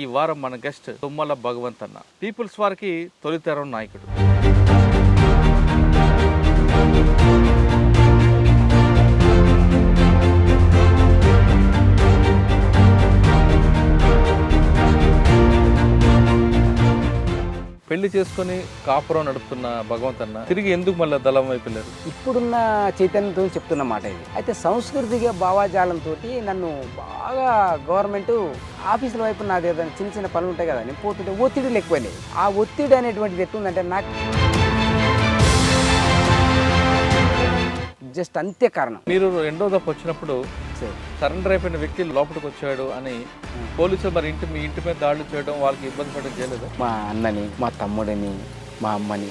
ఈ వారం మన గెస్ట్ తుమ్మల భగవంత్ అన్న. పీపుల్స్ వారికి తొలితరం నాయకుడు. పెళ్లి చేసుకుని కాపురం నడుపుతున్న భగవంత్ అన్న తిరిగి ఎందుకు మళ్ళీ దళం వైపు వెళ్ళారు? ఇప్పుడున్న చైతన్యంతో చెప్తున్న మాట ఇది. అయితే సాంస్కృతిక భావాజాలంతో నన్ను బాగా గవర్నమెంట్ ఆఫీసుల వైపు నాది ఏదైనా చిన్న చిన్న పనులు ఉంటాయి కదా, నేను పోతుంటే ఒత్తిడిలు ఎక్కువైనాయి. ఆ ఒత్తిడి అనేటువంటిది ఎట్లుందంటే నాకు జస్ట్ అంతే కారణం. మీరు రెండో దఫా వచ్చినప్పుడు సరెండర్ అయిపోయిన వ్యక్తి లోపలికి వచ్చాడు అని పోలీసులు మరి మీ ఇంటి మీద దాడులు చేయడం, వాళ్ళకి ఇబ్బంది పడడం చేయలేదు? మా అన్నని, మా తమ్ముడిని, మా అమ్మని,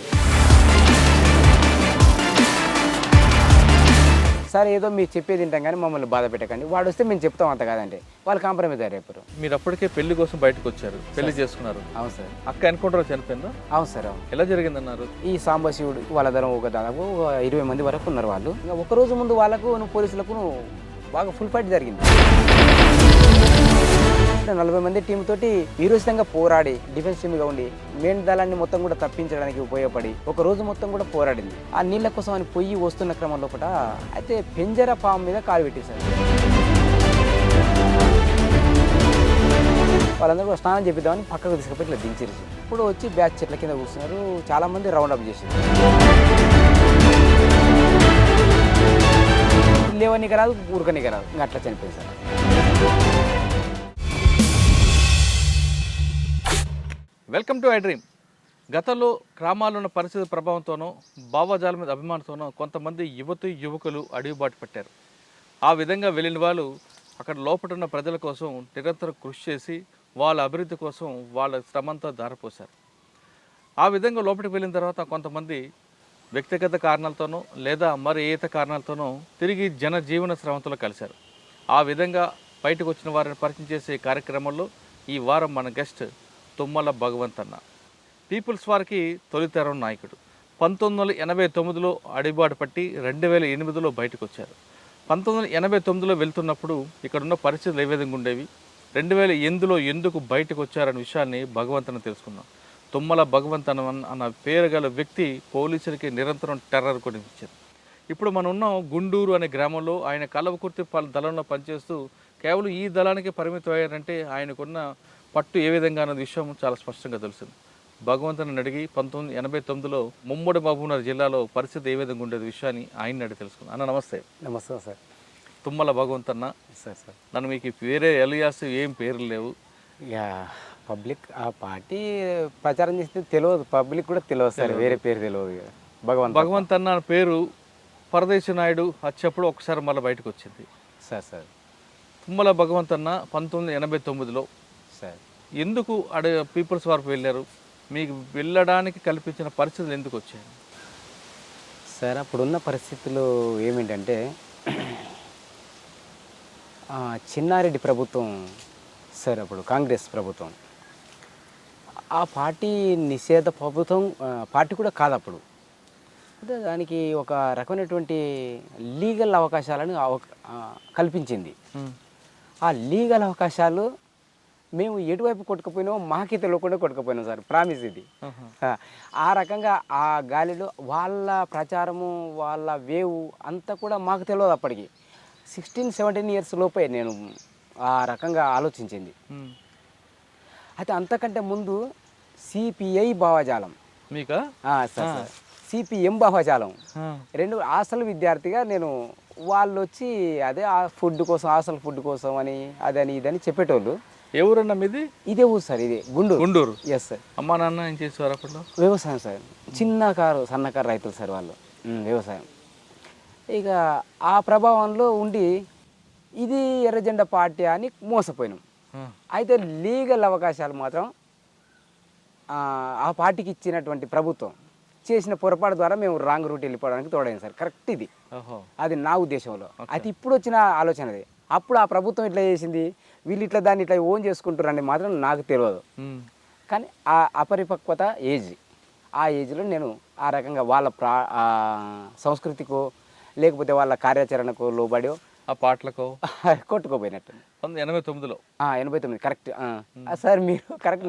సరే ఏదో మీరు చెప్పేది తింటాం కానీ మమ్మల్ని బాధ పెట్టకండి, వాడు వస్తే మేము చెప్తాం అంత కాదంటే వాళ్ళు కాంప్రమైజ్ అయిపోయారు. మీరు అప్పటికే పెళ్లి కోసం బయటకు వచ్చారు, పెళ్లి చేసుకున్నారు. అవును సార్. అక్క ఎన్కౌంటర్ చనిపోయిందా? అవును సార్. అవును. ఎలా జరిగిందన్నారు? ఈ సాంబశివుడు వాళ్ళ ధరం ఒక దాదాపు 20 మంది వరకు ఉన్నారు వాళ్ళు. ఇంకా ఒక రోజు ముందు వాళ్ళకు పోలీసులకు బాగా ఫుల్ ఫైట్ జరిగింది. 40 మంది టీం తోటి వీరోచితంగా పోరాడి డిఫెన్స్ టీమ్గా ఉండి మెయిన్ దళాన్ని మొత్తం కూడా తప్పించడానికి ఉపయోగపడి ఒక రోజు మొత్తం కూడా పోరాడింది. ఆ నీళ్ళ కోసం అని పొయ్యి వస్తున్న క్రమంలో కూడా అయితే పెంజర పాము మీద కాలు పెట్టేశారు. వాళ్ళందరూ కూడా స్నానం చేపిద్దామని పక్కకు తీసుకుపోయి ఇట్లా దించేసి ఇప్పుడు వచ్చి బ్యాచ్ చెట్ల కింద కూర్చున్నారు. చాలామంది రౌండ్ అప్ చేశారు. లేవనికి రాదు, ఊరకనికి రాదు, ఇంకా అట్లా చనిపోయింది sir. Welcome to I dream. గతంలో గ్రామాల్లో ఉన్న పరిస్థితి ప్రభావంతోనో భావజాల మీద అభిమానంతోనో కొంతమంది యువకులు అడుగుబాటు పెట్టారు. ఆ విధంగా వెళ్ళిన వాళ్ళు అక్కడ లోపల ఉన్న ప్రజల కోసం నిరంతరం కృషి చేసి వాళ్ళ అభివృద్ధి కోసం వాళ్ళ శ్రమంతో ధారపోశారు. ఆ విధంగా లోపలికి వెళ్ళిన తర్వాత కొంతమంది వ్యక్తిగత కారణాలతోనో లేదా మరి ఏ ఇతర కారణాలతోనో తిరిగి జనజీవన స్రవంతిలో కలిశారు. ఆ విధంగా బయటకు వచ్చిన వారిని పరిచయం చేసే కార్యక్రమంలో ఈ వారం మన గెస్ట్ తుమ్మల భగవంత్ అన్న. పీపుల్స్ వారికి తొలితరం నాయకుడు. 1989లో అడిబాటు పట్టి 2008లో బయటకు వచ్చారు. 1989లో వెళ్తున్నప్పుడు ఇక్కడున్న పరిస్థితులు ఏ విధంగా ఉండేవి, 2008లో ఎందుకు బయటకు వచ్చారనే విషయాన్ని భగవంత్ అన్న తెలుసుకున్నాం. తుమ్మల భగవంత్ అన్న పేరు గల వ్యక్తి పోలీసులకి నిరంతరం టెర్రర్ కొనిపించారు. ఇప్పుడు మనం ఉన్నాం గుండూరు అనే గ్రామంలో. ఆయన కలవకుర్తి దళంలో పనిచేస్తూ కేవలం ఈ దళానికి పరిమితం అయ్యారంటే ఆయనకున్న పట్టు ఏ విధంగా అన్న విషయం చాలా స్పష్టంగా తెలుస్తుంది. భగవంతుని అడిగి 1989లో ముమ్మడి మహబూబ్నగర్ జిల్లాలో పరిస్థితి ఏ విధంగా ఉండేది విషయాన్ని ఆయన అడిగి తెలుసుకున్నాను. అన్న నమస్తే. నమస్తే సార్. తుమ్మల భగవంత్ అన్న సార్. సార్ నన్ను మీకు వేరే ఎలియాస్ ఏం పేర్లు లేవు. ఇక పబ్లిక్ ఆ పార్టీ ప్రచారం చేస్తే తెలియదు, పబ్లిక్ కూడా తెలియదు సార్, వేరే పేరు తెలియదు. భగవంత్ అన్న పేరు పరదేశి నాయుడు వచ్చేప్పుడు ఒకసారి మళ్ళీ బయటకు వచ్చింది. సార్. సార్ తుమ్మల భగవంత్ అన్న 1989లో సార్ ఎందుకు పీపుల్స్ వారికి వెళ్ళారు? మీకు వెళ్ళడానికి కల్పించిన పరిస్థితులు ఎందుకు వచ్చాయి? సార్ అప్పుడున్న పరిస్థితులు ఏమిటంటే చిన్నారెడ్డి ప్రభుత్వం సార్, అప్పుడు కాంగ్రెస్ ప్రభుత్వం, ఆ పార్టీ నిషేధ ప్రభుత్వం పార్టీ కూడా కాదు అప్పుడు. అంటే దానికి ఒక రకమైనటువంటి లీగల్ అవకాశాలను కల్పించింది. ఆ లీగల్ అవకాశాలు మేము ఎటువైపు కొట్టుకుపోయినామో మాకే తెలియకుండా కొట్టుకుపోయినాం సార్, ప్రామిస్ ఇది. ఆ రకంగా ఆ గాలిలో వాళ్ళ ప్రచారము, వాళ్ళ వేవ్ అంతా కూడా మాకు తెలియదు. అప్పటికి 16-17 ఇయర్స్ లోపే నేను ఆ రకంగా ఆలోచించింది. అయితే అంతకంటే ముందు సిపిఐ భావజాలం మీకా? సార్ సిపిఎం భావజాలం, రెండు హాస్టల్ విద్యార్థిగా నేను, వాళ్ళు వచ్చి అదే ఫుడ్ కోసం, హాస్టల్ ఫుడ్ కోసం అని అదని ఇదని చెప్పేటోళ్ళు. ఎవరన్నా మీది? ఇదే ఊరు సార్, ఇదే గుండూరు. Yes sir. అమ్మా నాన్న ఏం చేసేవారు అప్పట్లో? వ్యవసాయం సార్, సన్నకారు రైతులు సార్ వాళ్ళు, వ్యవసాయం. ఇక ఆ ప్రభావంలో ఉండి ఇది ఎర్రజెండా పార్టీ అని మోసపోయినాం. అయితే లీగల్ అవకాశాలు మాత్రం ఆ పార్టీకి ఇచ్చినటువంటి ప్రభుత్వం చేసిన పొరపాటు ద్వారా మేము రాంగ్ రూట్ వెళ్ళిపోవడానికి తోడైంది సార్. కరెక్ట్ ఇది, అది నా ఉద్దేశంలో. అయితే ఇప్పుడు వచ్చిన ఆలోచన అది. అప్పుడు ఆ ప్రభుత్వం ఇట్లా చేసింది, వీళ్ళు ఇట్లా దాన్ని ఇట్లా ఓన్ చేసుకుంటారని మాత్రం నాకు తెలియదు. కానీ ఆ అపరిపక్వత ఏజ్, ఆ ఏజ్లో నేను ఆ రకంగా వాళ్ళ సంస్కృతికో లేకపోతే వాళ్ళ కార్యాచరణకో లోబడో ఆ పాటలకో కొట్టుకోపోయినట్టు. 1989లో. 89 కరెక్ట్. సార్ మీరు కరెక్ట్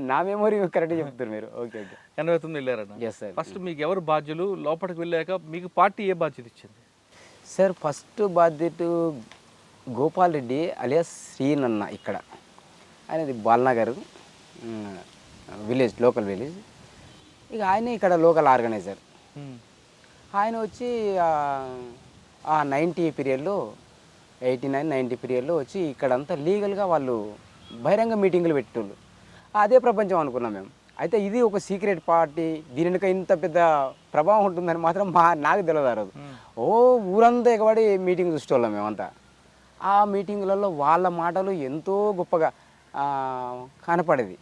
నా మెమొరీ కరెక్ట్ చెప్తారు మీరు. Okay okay. 89 వెళ్ళారన్న. Yes sir. ఫస్ట్ మీకు ఎవరు బాధ్యులు? లోపలికి వెళ్ళాక మీకు పార్టీ ఏ బాధ్యత ఇచ్చింది? సార్ ఫస్ట్ బాధ్యత గోపాల్ రెడ్డి అలియాస్ శ్రీనన్న ఇక్కడ. ఆయనది బాల్నగర్ విలేజ్, లోకల్ విలేజ్. ఇక ఆయనే ఇక్కడ లోకల్ ఆర్గనైజర్. ఆయన వచ్చి ఆ 90 పీరియడ్లో 89, 90 పీరియడ్లో వచ్చి ఇక్కడంతా లీగల్గా వాళ్ళు బహిరంగ మీటింగులు పెట్టేటోళ్ళు. అదే ప్రపంచం అనుకున్నాం మేము. అయితే ఇది ఒక సీక్రెట్ పార్టీ, దీని వెనుక ఇంత పెద్ద ప్రభావం ఉంటుందని మాత్రం నాకు తెలియదు ఆ రోజు. ఓ ఊరంతా ఎగబడి మీటింగ్ చూసేవాళ్ళం మేమంతా. ఆ మీటింగులలో వాళ్ళ మాటలు ఎంతో గొప్పగా కనపడేది.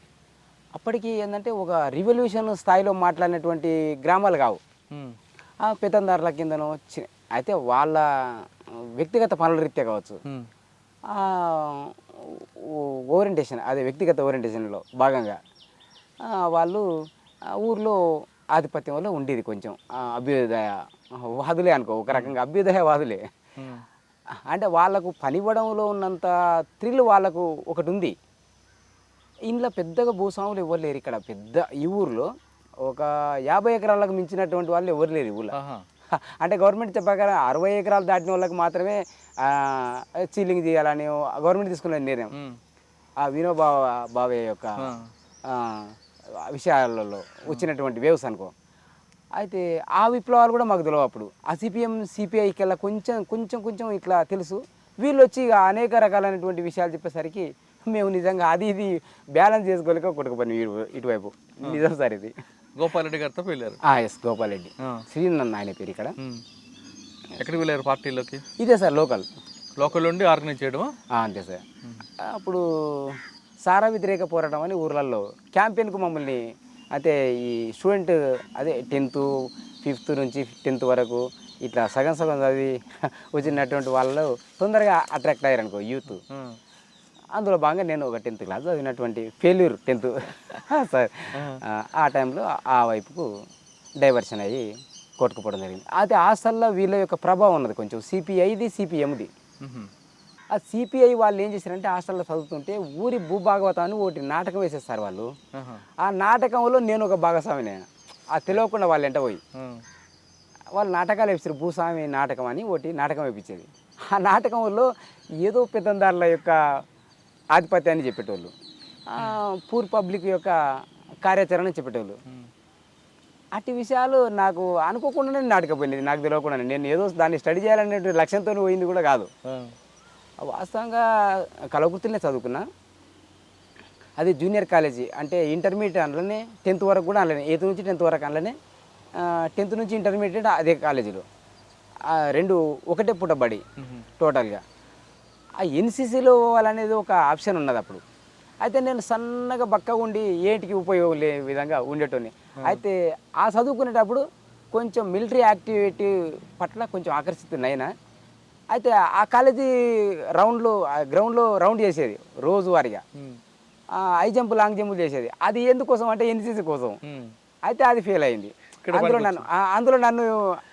అప్పటికి ఏంటంటే ఒక రివల్యూషన్ స్థాయిలో మాట్లాడినటువంటి గ్రామాలు కావు, పెత్తందారుల కిందనో. అయితే వాళ్ళ వ్యక్తిగత పనుల రీత్యా కావచ్చు, ఓరియంటేషన్, అదే వ్యక్తిగత ఓరియంటేషన్లో భాగంగా వాళ్ళు ఊర్లో ఆధిపత్యం వల్ల ఉండేది కొంచెం అభ్యుదయ వాదులే అనుకో, ఒక రకంగా అభ్యుదయ వాదులే. అంటే వాళ్ళకు పనివ్వడంలో ఉన్నంత థ్రిల్ వాళ్ళకు ఒకటి ఉంది. ఇంట్లో పెద్దగా భూస్వాములు ఎవరు లేరు ఇక్కడ. పెద్ద ఈ ఊరిలో ఒక 50 ఎకరాలకు మించినటువంటి వాళ్ళు ఎవరు లేరు ఈ ఊళ్ళో. అంటే గవర్నమెంట్ ప్రకారం 60 ఎకరాలు దాటిన వాళ్ళకి మాత్రమే సీలింగ్ చేయాలని గవర్నమెంట్ తీసుకున్న నిర్ణయం. ఆ వినోబా భావే యొక్క విషయాలలో వచ్చినటువంటి వేవ్స్ అనుకో. అయితే ఆ విప్లవాలు కూడా మాకు తెలియవు అప్పుడు. ఆ సిపిఎం సిపిఐకి వెళ్ళా కొంచెం ఇట్లా తెలుసు. వీళ్ళు వచ్చి ఇక అనేక రకాలైనటువంటి విషయాలు చెప్పేసరికి మేము నిజంగా అది ఇది బ్యాలెన్స్ చేసుకోలేక కొట్టుకుపోయినాం ఇటువైపు. నిజం సార్ ఇది. గోపాల్ రెడ్డి గారితో వెళ్ళారు. ఎస్, గోపాల్ రెడ్డి శ్రీనన్న ఆయన పేరు ఇక్కడ. ఎక్కడికి వెళ్ళారు పార్టీలోకి? ఇదే సార్ లోకల్ నుండి ఆర్గనైజ్ చేయడమా? అంతే సార్. అప్పుడు సారా వ్యతిరేక పోరాటం అని ఊర్లలో క్యాంపెయిన్కు మమ్మల్ని, అయితే ఈ స్టూడెంట్ అదే 10th, 5th నుంచి 10th వరకు ఇట్లా సగం చదివి వచ్చినటువంటి వాళ్ళు తొందరగా అట్రాక్ట్ అయ్యారు అనుకో యూత్. అందులో భాగంగా నేను ఒక 10th క్లాస్ చదివినటువంటి ఫెయిల్యూర్ 10th సార్. ఆ టైంలో ఆ వైపుకు డైవర్షన్ అయ్యి కొట్టుకుపోవడం జరిగింది. అయితే హాస్టల్లో వీళ్ళ యొక్క ప్రభావం ఉన్నది కొంచెం, సిపిఐది సిపిఎంది. ఆ సిపిఐ వాళ్ళు ఏం చేశారంటే హాస్టల్లో చదువుతుంటే ఊరి భూభాగవతాన్ని ఒకటి నాటకం వేసేస్తారు వాళ్ళు. ఆ నాటకంలో నేను ఒక భాగస్వామిని. ఆ తెలియకుండా వాళ్ళు ఎంట పోయి వాళ్ళు నాటకాలు వేస్తారు. భూస్వామి నాటకం అని ఒకటి నాటకం వేయించేది. ఆ నాటకంలో ఏదో పెత్తందారుల యొక్క ఆధిపత్యాన్ని చెప్పేటోళ్ళు, పూర్ పబ్లిక్ యొక్క కార్యాచరణ చెప్పేటోళ్ళు. అట్టి విషయాలు నాకు అనుకోకుండానే నాటకపోయినది, నాకు తెలియకుండా. నేను ఏదో దాన్ని స్టడీ చేయాలనే లక్ష్యంతో పోయింది కూడా కాదు. వాస్తవంగా కలవకుర్తిలోనే చదువుకున్నా. అది జూనియర్ కాలేజీ, అంటే ఇంటర్మీడియట్ అందులోనే, 10th వరకు కూడా అందులోనే, 8th నుంచి 10th వరకు అందులోనే, 10th నుంచి ఇంటర్మీడియట్ అదే కాలేజీలో. రెండు ఒకటే పుట్టబడి టోటల్గా. ఆ ఎన్సీసీలో పోవాలనేది ఒక ఆప్షన్ ఉన్నది అప్పుడు. అయితే నేను సన్నగా బక్కగా ఉండి ఏంటికి ఉపయోగం లే విధంగా ఉండేటోని. అయితే ఆ చదువుకునేటప్పుడు కొంచెం మిలిటరీ యాక్టివిటీ పట్ల కొంచెం ఆకర్షితున్నైనా. అయితే ఆ కాలేజీ గ్రౌండ్లో రౌండ్ చేసేది రోజువారీగా. హై జంప్, లాంగ్ జంప్ చేసేది. అది ఎందుకోసం అంటే ఎన్సీసీ కోసం. అయితే అది ఫెయిల్ అయింది. అందులో నన్ను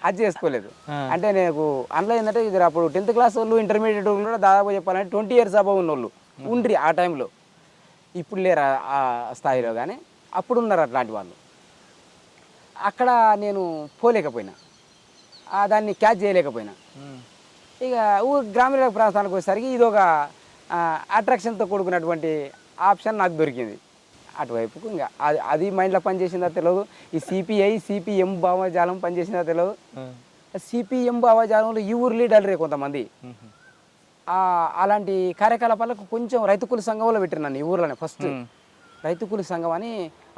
అది చేసుకోలేదు. అంటే నాకు అందులో ఏంటంటే ఇది అప్పుడు 10th క్లాస్ వాళ్ళు, ఇంటర్మీడియట్ కూడా దాదాపు చెప్పాలంటే 20 years అబవ్ ఉన్న వాళ్ళు ఉండ్రి ఆ టైంలో. ఇప్పుడు లేరు ఆ స్థాయిలో, కానీ అప్పుడు ఉన్నారు అట్లాంటి వాళ్ళు. అక్కడ నేను పోలేకపోయినా, దాన్ని క్యాచ్ చేయలేకపోయినా. ఇక గ్రామీణ ప్రాంతానికి వచ్చేసరికి ఇది ఒక అట్రాక్షన్తో కూడుకున్నటువంటి ఆప్షన్ నాకు దొరికింది. అటువైపుకు ఇంకా అది మైండ్లో పనిచేసిందో తెలియదు. ఈ సిపిఐ సిపిఎం భావజాలం పనిచేసిందో తెలియదు. సిపిఎం భావజాలంలో ఈ ఊరు లీడర్లే కొంతమంది. అలాంటి కార్యకలాపాలకు కొంచెం రైతుకూలి సంఘంలో పెట్టిన నన్ను ఈ ఊర్లోనే. ఫస్ట్ రైతుకూలి సంఘం అని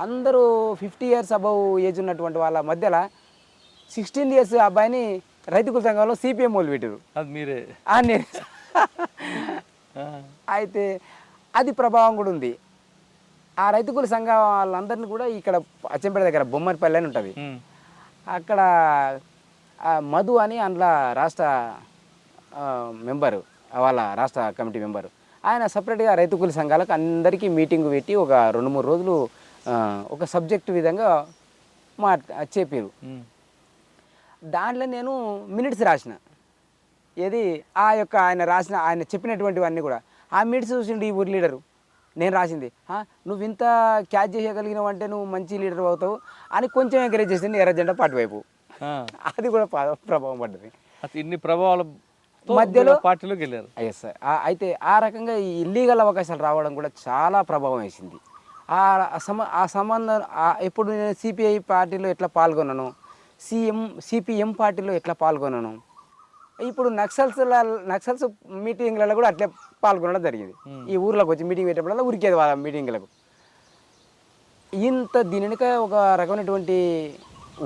అందరూ 50 years అబవ్ ఏజ్ ఉన్నటువంటి వాళ్ళ మధ్యలో 16 years అబ్బాయిని రైతుకూలి సంఘంలో సిపిఎం వాళ్ళు పెట్టారు. అది మీరే? నేను. అయితే అది ప్రభావం కూడా ఉంది. ఆ రైతుకూలి సంఘం వాళ్ళందరినీ కూడా ఇక్కడ అచ్చంపేట దగ్గర బొమ్మరిపల్లి అని ఉంటుంది, అక్కడ మధు అని అందులో రాష్ట్ర మెంబరు, వాళ్ళ రాష్ట్ర కమిటీ మెంబరు, ఆయన సపరేట్గా రైతుకూలి సంఘాలకు అందరికీ మీటింగ్ పెట్టి ఒక 2-3 రోజులు ఒక సబ్జెక్టు విధంగా చెప్పారు. దాంట్లో నేను మినిట్స్ రాసిన. ఏది ఆ యొక్క ఆయన చెప్పినటువంటివన్నీ కూడా ఆ మీట్స్ చూసిండు ఈ ఊరి లీడరు నేను రాసింది నువ్వు ఇంత క్యాచ్ చేయగలిగినావు అంటే నువ్వు మంచి లీడర్ అవుతావు అని కొంచెం ఎంకరేజ్ చేసింది ఎర్ర జెండా పార్టీ వైపు. అది కూడా ప్రభావం పడ్డది. ఇన్ని ప్రభావాల మధ్యలో పార్టీలోకి వెళ్ళారు. Yes sir. అయితే ఆ రకంగా ఈ ఇల్లీగల్ అవకాశాలు రావడం కూడా చాలా ప్రభావం వేసింది. ఆ సంబంధం ఎప్పుడు నేను సిపిఐ పార్టీలో ఎట్లా పాల్గొన్నాను, సిపిఎం పార్టీలో ఎట్లా పాల్గొన్నాను, ఇప్పుడు నక్సల్స్ మీటింగ్లలో కూడా అట్లే పాల్గొనడం జరిగింది. ఈ ఊర్లోకి వచ్చి మీటింగ్ పెట్టేప్పుడల్లా ఉరికేది వాళ్ళ మీటింగ్లకు. దీని వెనుక ఒక రకమైనటువంటి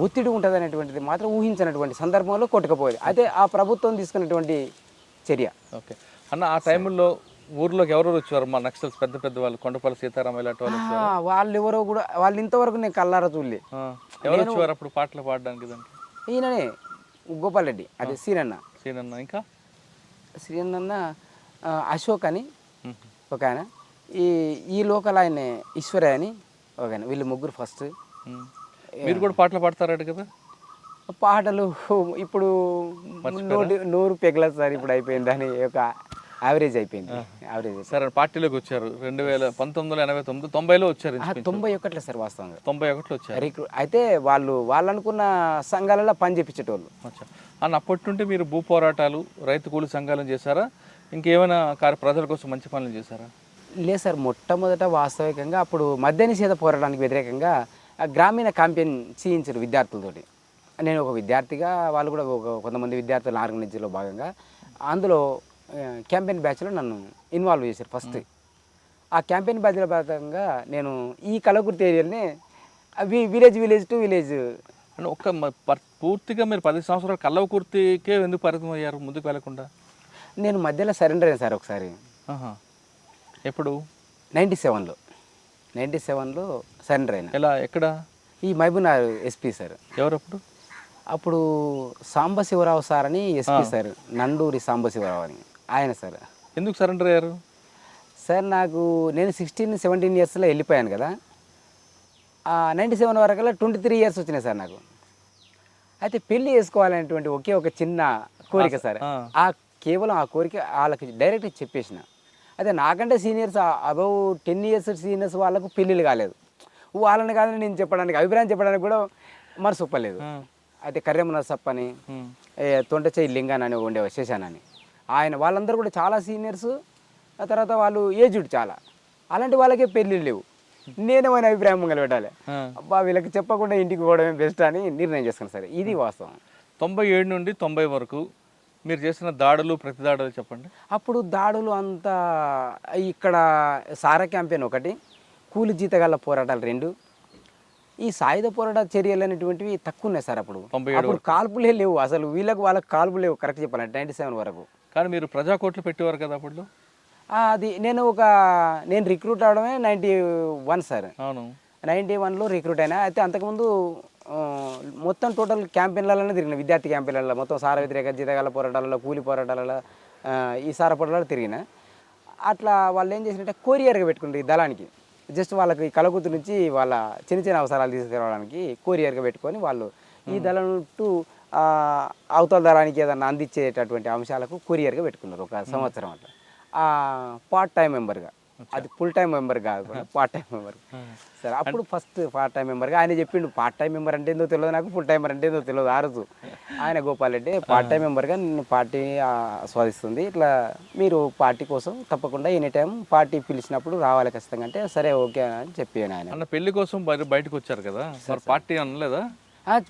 ఒత్తిడి ఉంటుంది అనేటువంటిది మాత్రం ఊహించినటువంటి సందర్భంలో కొట్టుకుపోయేది. అయితే ఆ ప్రభుత్వం తీసుకున్నటువంటి చర్య. ఓకే అన్న, ఆ టైంలో ఊర్లోకి ఎవరెవరు వచ్చారు మా నక్సల్స్? పెద్ద పెద్ద వాళ్ళు, కొండపల్లి సీతారామ ఇలాంటి వాళ్ళు ఎవరో కూడా వాళ్ళు ఇంతవరకు నేను కల్లారా చూడలే. ఎవరు వచ్చేవారు అప్పుడు పాటలు పాడడానికి? దానికి ఈయననే గోపాల్ రెడ్డి, అదే సీనన్న. ఇంకా శ్రీనన్న, అశోక్ అని ఒక ఆయన, ఈ లోకల్ ఆయన ఈశ్వరయ్య అని ఒక ఆయన. వీళ్ళు ముగ్గురు ఫస్ట్. మీరు కూడా పాటలు పాడతారట కదా? పాటలు ఇప్పుడు 100 పెగలదు సార్, ఇప్పుడు అయిపోయింది. దాని యొక్క యావరేజ్ అయిపోయింది. యావరేజ్. సరే, పార్టీలోకి వచ్చారు 1989, 90లో వచ్చారు. 91లో సార్, వాస్తవంగా 91లో వచ్చారు. అయితే వాళ్ళు అనుకున్న సంఘాలలో పని చేపించేటోళ్ళు. అన్న, అప్పటి నుండి మీరు భూ పోరాటాలు, రైతు కూలి సంఘాలను చేశారా? ఇంకేమైనా ప్రజల కోసం మంచి పనులు చేశారా? లేదు సార్, మొట్టమొదట వాస్తవికంగా అప్పుడు మద్య నిషేధ పోరాటానికి వ్యతిరేకంగా గ్రామీణ క్యాంపెయిన్ చేయించారు విద్యార్థులతోటి. నేను ఒక విద్యార్థిగా, వాళ్ళు కూడా కొంతమంది విద్యార్థుల ఆర్గనైజేషన్లో భాగంగా అందులో క్యాంపెయిన్ బ్యాచ్లో నన్ను ఇన్వాల్వ్ చేశారు ఫస్ట్. ఆ క్యాంపెయిన్ బ్యాచ్లో భాగంగా నేను ఈ కలకుర్తి ఏరియాలోనే విలేజ్ టు విలేజ్ పూర్తిగా మీరు 10 సంవత్సరాలు కల్లకుర్తికే ఎందుకు పరిమితం అయ్యారు, ముందుకు వెళ్ళకుండా? నేను మధ్యలో సరెండర్ అయ్యాను సార్ ఒకసారి. ఎప్పుడు? 97లో సరెండర్ అయినా. ఎలా, ఎక్కడ? ఈ మహబూబ్నగర్ ఎస్పీ సార్. ఎవరు అప్పుడు సాంబశివరావు సార్ అని ఎస్పీ సార్, నండూరి సాంబశివరావు అని ఆయన సార్. ఎందుకు సరెండర్ అయ్యారు సార్? నేను 16-17 ఇయర్స్లో వెళ్ళిపోయాను కదా. 97 వరకల్లా 23 ఇయర్స్ వచ్చినాయి సార్ నాకు. అయితే పెళ్ళి చేసుకోవాలనేటువంటి ఒకే ఒక చిన్న కోరిక సార్. కేవలం ఆ కోరిక వాళ్ళకి డైరెక్ట్ చెప్పేసిన. అదే నాకంటే సీనియర్స్, అబౌవ్ 10 ఇయర్స్ సీనియర్స్ వాళ్ళకు పెళ్ళిళ్ళు కాలేదు. వాళ్ళని కాదని నేను చెప్పడానికి, అభిప్రాయం చెప్పడానికి కూడా మనసు ఒప్పలేదు. అయితే కర్రెమ్మ నరసప్ప అని, తొంటచేయి లింగాన్ అని ఉండేవారు, శేషానని, ఆయన వాళ్ళందరూ కూడా చాలా సీనియర్స్. ఆ తర్వాత వాళ్ళు ఏజ్డ్ చాలా. అలాంటి వాళ్ళకే పెళ్ళిళ్ళు లేవు. నేనేమైనా అభిప్రాయం పెట్టాలి, అబ్బా వీళ్ళకి చెప్పకుండా ఇంటికి పోవడమే బెస్ట్ అని నిర్ణయం చేసుకున్నాను సార్. ఇది వాస్తవం. 97 నుండి 90 వరకు మీరు చేసిన దాడులు, ప్రతి దాడులు చెప్పండి. అప్పుడు దాడులు అంతా ఇక్కడ సారా క్యాంపెయిన్ ఒకటి, కూలి జీతగాళ్ళ పోరాటాలు 2, ఈ సాయుధ పోరాట చర్యలు అనేటువంటివి తక్కువ ఉన్నాయి సార్. అప్పుడు కాల్పులే లేవు అసలు, వాళ్ళకి కాల్పులు లేవు కరెక్ట్ చెప్పాలంటే 97 వరకు. కానీ మీరు ప్రజాకోట్లు పెట్టేవారు కదా అప్పుడు? అది నేను రిక్రూట్ అవడమే 91 సార్. అవును, 91లో రిక్రూట్ అయినా. అయితే అంతకుముందు మొత్తం టోటల్ క్యాంపెయిన్లలోనే తిరిగిన, విద్యార్థి క్యాంపెయిన్లలో మొత్తం సార వ్యతిరేక జీతగాల పోరాటాలలో, కూలి పోరాటాలలో, ఈ సార పోరాటాలలో తిరిగిన. అట్లా వాళ్ళు ఏం చేసినట్టే కొరియర్గా పెట్టుకుంటారు ఈ దళానికి. జస్ట్ వాళ్ళకి కలగుతు నుంచి వాళ్ళ చిన్న అవసరాలు తీసుకురావడానికి కొరియర్గా పెట్టుకొని వాళ్ళు ఈ దళం టు అవతల దళానికి ఏదన్నా అందించేటటువంటి అంశాలకు కొరియర్గా పెట్టుకున్నారు ఒక సంవత్సరం అట్లా. పార్ట్ టైం మెంబర్గా, అది ఫుల్ టైం మెంబర్ కాదు, పార్ట్ టైం మెంబర్ సరే. అప్పుడు ఫస్ట్ పార్ట్ టైం మెంబర్గా ఆయన చెప్పిండు, పార్ట్ టైం మెంబర్ అంటే ఏందో తెలియదు నాకు, ఫుల్ టైమర్ అంటే ఏందో తెలియదు. ఆ రోజు ఆయన గోపాల్ రెడ్డి పార్ట్ టైం మెంబర్గా నేను పార్టీ ఆస్వాదిస్తుంది, ఇట్లా మీరు పార్టీ కోసం తప్పకుండా ఎనీ టైం పార్టీ పిలిచినప్పుడు రావాలి ఖచ్చితంగా అంటే సరే ఓకే అని చెప్పాను. ఆయన పెళ్లి కోసం బయటకు వచ్చారు కదా, పార్టీ అనలేదా?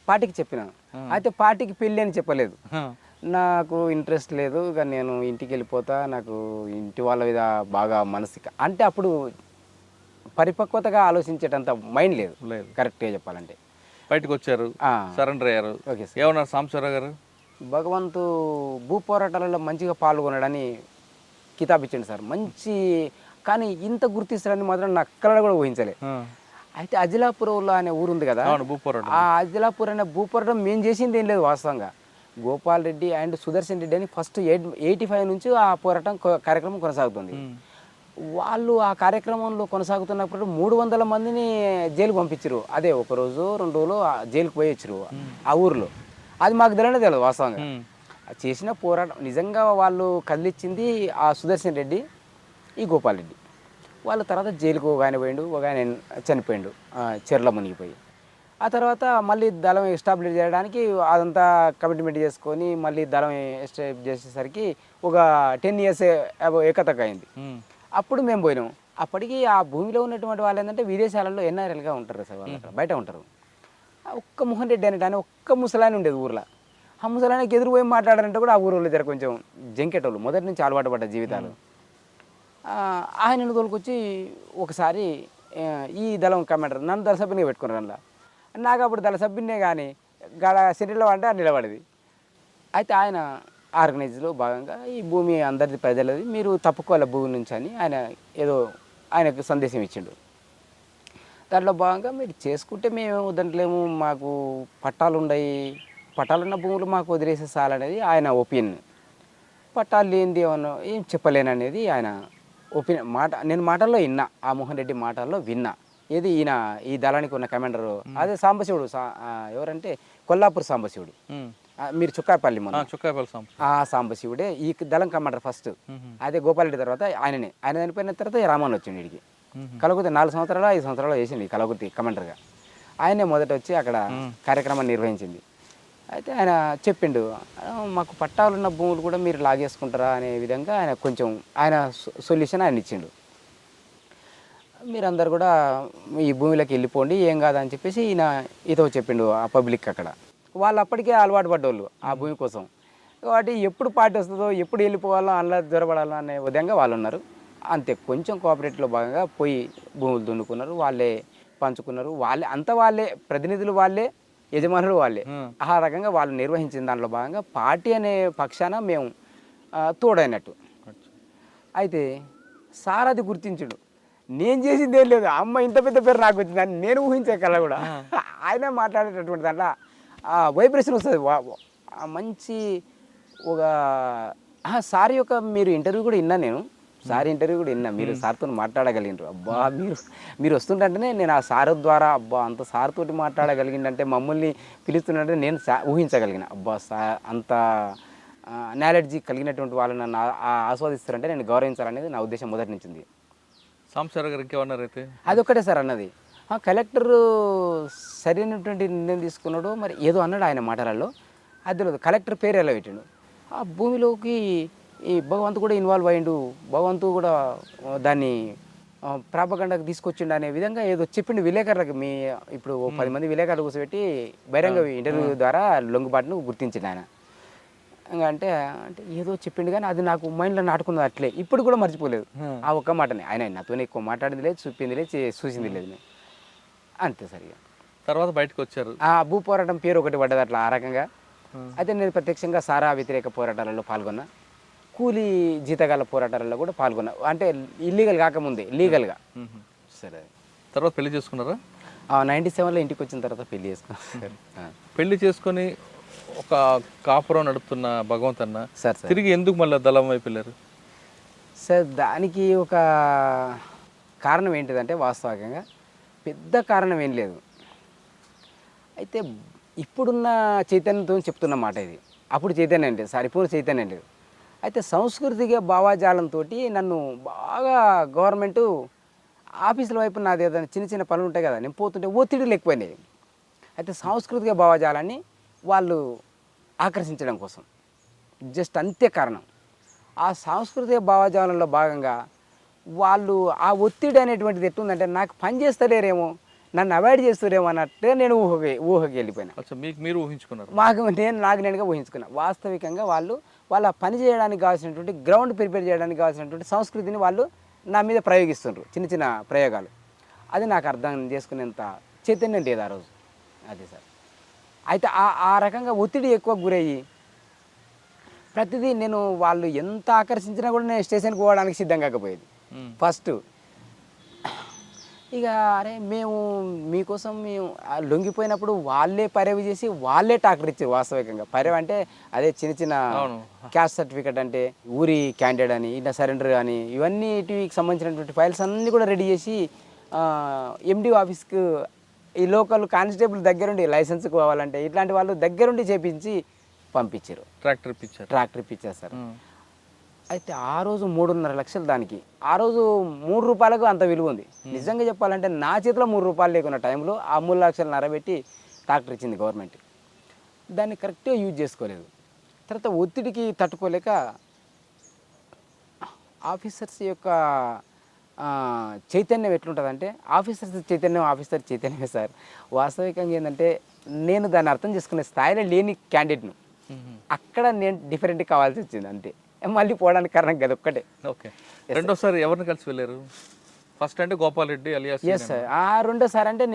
పార్టీకి చెప్పినాను. అయితే పార్టీకి పెళ్ళి అని చెప్పలేదు. నాకు ఇంట్రెస్ట్ లేదు, ఇక నేను ఇంటికి వెళ్ళిపోతా, నాకు ఇంటి వాళ్ళ మీద బాగా మనసుకి అంటే అప్పుడు పరిపక్వతగా ఆలోచించేటంత మైండ్ లేదు కరెక్ట్గా చెప్పాలంటే. బయటకు వచ్చారు, సరెండర్ అయ్యారు. Okay sir. ఏమన్నారు సాంబశివరావు గారు? భగవంతు భూ పోరాటాలలో మంచిగా పాల్గొనడని కితాబ్ ఇచ్చిండు సార్, మంచి. కానీ ఇంత గుర్తిస్తారని మాత్రం నాకు అక్కడ కూడా ఊహించలే. అయితే అజిలాపురంలో అనే ఊరు ఉంది కదా, ఆ అజిలాపూర్ అనే భూ పోరాటం మేము చేసింది ఏం లేదు వాస్తవంగా. గోపాల్ రెడ్డి అండ్ సుదర్శన్ రెడ్డి అని ఫస్ట్ 85 నుంచి ఆ పోరాటం కార్యక్రమం కొనసాగుతుంది. వాళ్ళు ఆ కార్యక్రమంలో కొనసాగుతున్నప్పుడు 300 మందిని జైలుకు పంపించారు. అదే 1 రోజు 2 రోజులు జైలుకు పోయి వచ్చారు ఆ ఊరిలో. అది మాకు తెలియదు వాస్తవంగా. చేసిన పోరాటం నిజంగా వాళ్ళు కదిలిచ్చింది ఆ సుదర్శన్ రెడ్డి, ఈ గోపాల్ రెడ్డి. వాళ్ళ తర్వాత జైలుకు ఒక ఆయన పోయిండు, ఒక ఆయన చనిపోయిండు చెర్ల మునిగిపోయి. ఆ తర్వాత మళ్ళీ దళం ఎస్టాబ్లిష్ చేయడానికి అదంతా కమిట్మెంట్ చేసుకొని మళ్ళీ దళం ఎస్టాబ్లిష్ చేసేసరికి ఒక 10 years ఏకతక్క అయింది. అప్పుడు మేము పోయినాం. అప్పటికి ఆ భూమిలో ఉన్నటువంటి వాళ్ళు ఏంటంటే విదేశాలలో ఎన్ఆర్ఎల్గా ఉంటారు సార్, వాళ్ళు అక్కడ బయట ఉంటారు. ఒక్క మోహన్ రెడ్డి అనేట ఆయన ఒక్క ముసలాయన ఉండేది ఊర్లో. ఆ ముసలాయనకి ఎదురు పోయి మాట్లాడారంటే కూడా ఆ ఊరిలో జర కొంచెం జంకెటోళ్ళు, మొదటి నుంచి అలవాటు పడ్డ జీవితాలు. ఆయనను తోలుకొచ్చి ఒకసారి ఈ దళం కమాండర్ నన్ను దళ సభ్యునిగా పెట్టుకున్నారు. అందులో నాకు అప్పుడు దళ సభ్యున్నే కానీ గడ సిటీలో అంటే నిలబడేది. అయితే ఆయన ఆర్గనైజ్లో భాగంగా ఈ భూమి అందరిది ప్రజలది, మీరు తప్పుకోవాలి భూమి నుంచి అని ఆయన ఏదో ఆయనకు సందేశం ఇచ్చిండు. దాంట్లో భాగంగా మీరు చేసుకుంటే మేము వద్దంటలేము, మాకు పట్టాలు ఉన్నాయి, పట్టాలున్న భూములు మాకు వదిలేసే చాలనేది ఆయన ఒపీనియన్. పట్టాలు లేనిది ఏమన్నా ఏం చెప్పలేననేది ఆయన ఒపీనియన్. నేను మాటల్లో విన్నా, ఆ మోహన్ రెడ్డి మాటల్లో విన్నా. ఏది ఈయన ఈ దళానికి ఉన్న కమాండరు అదే సాంబశివుడు, ఎవరంటే కొల్లాపూర్ సాంబశివుడు, మీరు చుక్కాపల్లి ఆ సాంబశివుడే ఈ దళం కమాండర్ ఫస్ట్. అదే గోపాలరెడ్డి తర్వాత ఆయన చనిపోయిన తర్వాత రామన్ వచ్చిండు వీడికి. కలగుర్తి 4 సంవత్సరాలు 5 సంవత్సరాలు వేసింది కలగుర్తి కమాండర్గా. ఆయనే మొదట వచ్చి అక్కడ కార్యక్రమాన్ని నిర్వహించింది. అయితే ఆయన చెప్పిండు, మాకు పట్టాలున్న భూములు కూడా మీరు లాగేసుకుంటారా అనే విధంగా ఆయన కొంచెం ఆయన సొల్యూషన్ ఆయన ఇచ్చిండు. మీరందరు కూడా ఈ భూమిలోకి వెళ్ళిపోండి, ఏం కాదని చెప్పేసి ఈయన ఇతో చెప్పిండు ఆ పబ్లిక్. అక్కడ వాళ్ళు అప్పటికే అలవాటు పడ్డోళ్ళు ఆ భూమి కోసం. కాబట్టి ఎప్పుడు పార్టీ వస్తుందో, ఎప్పుడు వెళ్ళిపోవాలో, అందులో దొరబడాలో అనే విధంగా వాళ్ళు ఉన్నారు. అంతే, కొంచెం కోఆపరేటివ్లో భాగంగా పోయి భూములు దున్నుకున్నారు, వాళ్ళే పంచుకున్నారు, వాళ్ళే ప్రతినిధులు, వాళ్ళే యజమానులు, వాళ్ళే. ఆ రకంగా వాళ్ళు నిర్వహించిన దాంట్లో భాగంగా పార్టీ అనే పక్షాన మేము తోడైనట్టు. అయితే సార్ అది గుర్తించుడు, నేను చేసింది ఏం లేదు, అమ్మ ఇంత పెద్ద పేరు నాకు వచ్చిందని నేను ఊహించే కల కూడా ఆయన మాట్లాడేటటువంటి దాంట్లో వైబ్రేషన్ వస్తుంది మంచి. ఒక సార్ యొక్క మీరు ఇంటర్వ్యూ కూడా విన్నా, నేను సార్ ఇంటర్వ్యూ కూడా విన్నా, మీరు సార్తో మాట్లాడగలిగినారు. అబ్బా మీరు వస్తుంటేనే నేను ఆ సార్ ద్వారా అబ్బా అంత సార్ తోటి మాట్లాడగలిగిందంటే, మమ్మల్ని పిలుస్తుంటే నేను ఊహించగలిగిన. అబ్బా అంత నాలెడ్జీ కలిగినటువంటి వాళ్ళు నన్ను ఆస్వాదిస్తారంటే నేను గౌరవించాలనేది నా ఉద్దేశం మొదటి నుంచి ఉంది. సాంబశివరావు గారు ఇంకేమన్నారైతే అదొక్కటే సార్ అన్నది. కలెక్టర్ సరైనటువంటి నిర్ణయం తీసుకున్నాడు, మరి ఏదో అన్నాడు ఆయన మాటలలో. అది కలెక్టర్ పేరు ఎలా పెట్టిండు, ఆ భూమిలోకి ఈ భగవంతు కూడా ఇన్వాల్వ్ అయ్యిండు, భగవంతు కూడా దాన్ని ప్రాపగండకు తీసుకొచ్చిండు అనే విధంగా ఏదో చెప్పిండు విలేకరులకు. ఇప్పుడు 10 మంది విలేకరులు కూర్చోబెట్టి బహిరంగ ఇంటర్వ్యూ ద్వారా లొంగుబాటును గుర్తించిండు ఆయన. ఇంకా అంటే ఏదో చెప్పిండు కానీ అది నాకు మైండ్లో నాటుకున్నది అట్లే, ఇప్పుడు కూడా మర్చిపోలేదు ఆ ఒక్క మాటని. ఆయన నాతో ఎక్కువ మాట్లాడింది లేదు, చూపింది లేదు, చూసింది లేదు, అంతే సరిగా. తర్వాత బయటకు వచ్చారు. భూ పోరాటం పేరు ఒకటి పడ్డది అట్లా ఆ రకంగా. అయితే నేను ప్రత్యక్షంగా సారా వ్యతిరేక పోరాటాలలో పాల్గొన్నా, కూలీ జీతగాల పోరాటాలలో కూడా పాల్గొన్నా. అంటే ఇల్లీగల్ కాకముందే లీగల్గా. సరే, తర్వాత పెళ్లి చేసుకున్నారా? 97లో ఇంటికి వచ్చిన తర్వాత పెళ్లి చేసుకున్నాను. పెళ్లి చేసుకొని ఒక కాపురం నడుపుతున్న భగవంత్ అన్న సార్ తిరిగి ఎందుకు మళ్ళీ దళం వైపు వెళ్ళారు సార్? దానికి ఒక కారణం ఏంటిదంటే, వాస్తవంగా పెద్ద కారణం ఏం లేదు. అయితే ఇప్పుడున్న చైతన్యంతో చెప్తున్న మాట ఇది. అప్పుడు చైతన్యం లేదు సార్, ఇప్పుడు చైతన్యం లేదు. అయితే సాంస్కృతిక భావాజాలంతో నన్ను బాగా గవర్నమెంటు ఆఫీసుల వైపు నాది ఏదైనా చిన్న చిన్న పనులు ఉంటాయి కదా, నేను పోతుంటే ఒత్తిడిలు ఎక్కువైనాయి. అయితే సాంస్కృతిక భావాజాలాన్ని వాళ్ళు ఆకర్షించడం కోసం, జస్ట్ అంతే కారణం. ఆ సాంస్కృతిక భావజాలంలో భాగంగా వాళ్ళు ఆ ఒత్తిడి అనేటువంటిది ఎట్లుందంటే, నాకు పని చేస్తలేరేమో, నన్ను అవాయిడ్ చేస్తారేమో అన్నట్టే నేను ఊహకి వెళ్ళిపోయినా. మీరు ఊహించుకున్నారు? నాకు నేనుగా ఊహించుకున్నా. వాస్తవికంగా వాళ్ళ పని చేయడానికి కావాల్సినటువంటి గ్రౌండ్ ప్రిపేర్ చేయడానికి కావాల్సినటువంటి సంస్కృతిని వాళ్ళు నా మీద ప్రయోగిస్తున్నారు, చిన్న చిన్న ప్రయోగాలు. అది నాకు అర్థం చేసుకునేంత చైతన్యం లేదు ఆ రోజు. అదే సార్. అయితే ఆ రకంగా ఒత్తిడి ఎక్కువ గురయ్యి ప్రతిదీ నేను వాళ్ళు ఎంత ఆకర్షించినా కూడా నేను స్టేషన్కి పోవడానికి సిద్ధం కాకపోయేది ఫస్ట్. ఇక అరే మేము మీకోసం మేము లొంగిపోయినప్పుడు వాళ్ళే పర్యవ చేసి వాళ్ళే టాకర్ ఇచ్చారు. వాస్తవికంగా పర్యవ అంటే అదే చిన్న చిన్న క్యాస్ట్ సర్టిఫికేట్, అంటే ఊరి క్యాండిడేట్ అని, ఇలా సరెండర్ అని, ఇవన్నిటికి సంబంధించినటువంటి ఫైల్స్ అన్నీ కూడా రెడీ చేసి ఎండి ఆఫీస్కి ఈ లోకల్ కానిస్టేబుల్ దగ్గరుండి లైసెన్స్ కావాలంటే ఇట్లాంటి వాళ్ళు దగ్గరుండి చేపించి పంపించారు. ట్రాక్టర్ ఇప్పించారు. ట్రాక్టర్ ఇప్పించారు సార్. అయితే ఆ రోజు 3.5 లక్షలు దానికి. ఆ రోజు రూ. 3 అంత విలువ ఉంది. నిజంగా చెప్పాలంటే నా చేతిలో రూ. 3 లేకున్న టైంలో ఆ 3,00,000 పెట్టి ట్రాక్టర్ ఇచ్చింది గవర్నమెంట్. దాన్ని కరెక్ట్గా యూజ్ చేసుకోలేదు. తర్వాత ఒత్తిడికి తట్టుకోలేక ఆఫీసర్స్ యొక్క చైతన్యం ఎట్లుంటుందంటే, ఆఫీసర్ చైతన్యమే సార్. వాస్తవికంగా ఏంటంటే నేను దాన్ని అర్థం చేసుకునే స్థాయిలో లేని క్యాండిడేట్ను. అక్కడ నేను డిఫరెంట్ కావాల్సి వచ్చింది అంతే. మళ్ళీ పోవడానికి కారణం కదా ఒక్కటే. ఓకే. రెండోసారి ఎవరిని కలిసి వెళ్ళారు? ఫస్ట్ అంటే Gopal Reddy alias. Yes sir. రెండోసారి అంటే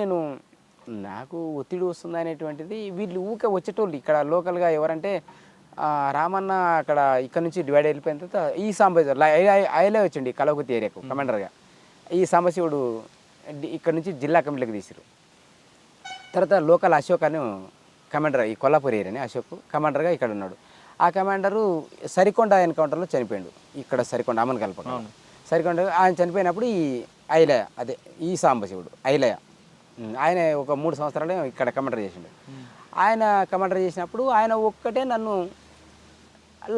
నాకు ఒత్తిడి వస్తుంది అనేటువంటిది వీళ్ళు ఊకే వచ్చేటోళ్ళు ఇక్కడ లోకల్గా ఎవరంటే రామన్న అక్కడ ఇక్కడ నుంచి డివైడ్ వెళ్ళిపోయిన తర్వాత ఈ సాంబశివుడు ఐలే వచ్చిండి కలవకుర్తి ఏరియాకు కమాండర్గా. ఈ సాంబశివుడు ఇక్కడ నుంచి జిల్లా కమిటీలకు తీసిరు. తర్వాత లోకల్ అశోక్ అని కమాండర్, ఈ కొల్లాపూర్ ఏరియాని అశోక్ కమాండర్గా ఇక్కడ ఉన్నాడు. ఆ కమాండరు సరికొండ ఎన్కౌంటర్లో చనిపోయాడు. ఇక్కడ సరికొండ అమ్మని కలపక సరికొండ ఆయన చనిపోయినప్పుడు ఈ ఐలయ అదే ఈ సాంబశివుడు ఐలయ ఆయన ఒక 3 సంవత్సరాలు ఇక్కడ కమాండర్ చేసిండు. ఆయన కమాండర్ చేసినప్పుడు ఆయన ఒక్కటే నన్ను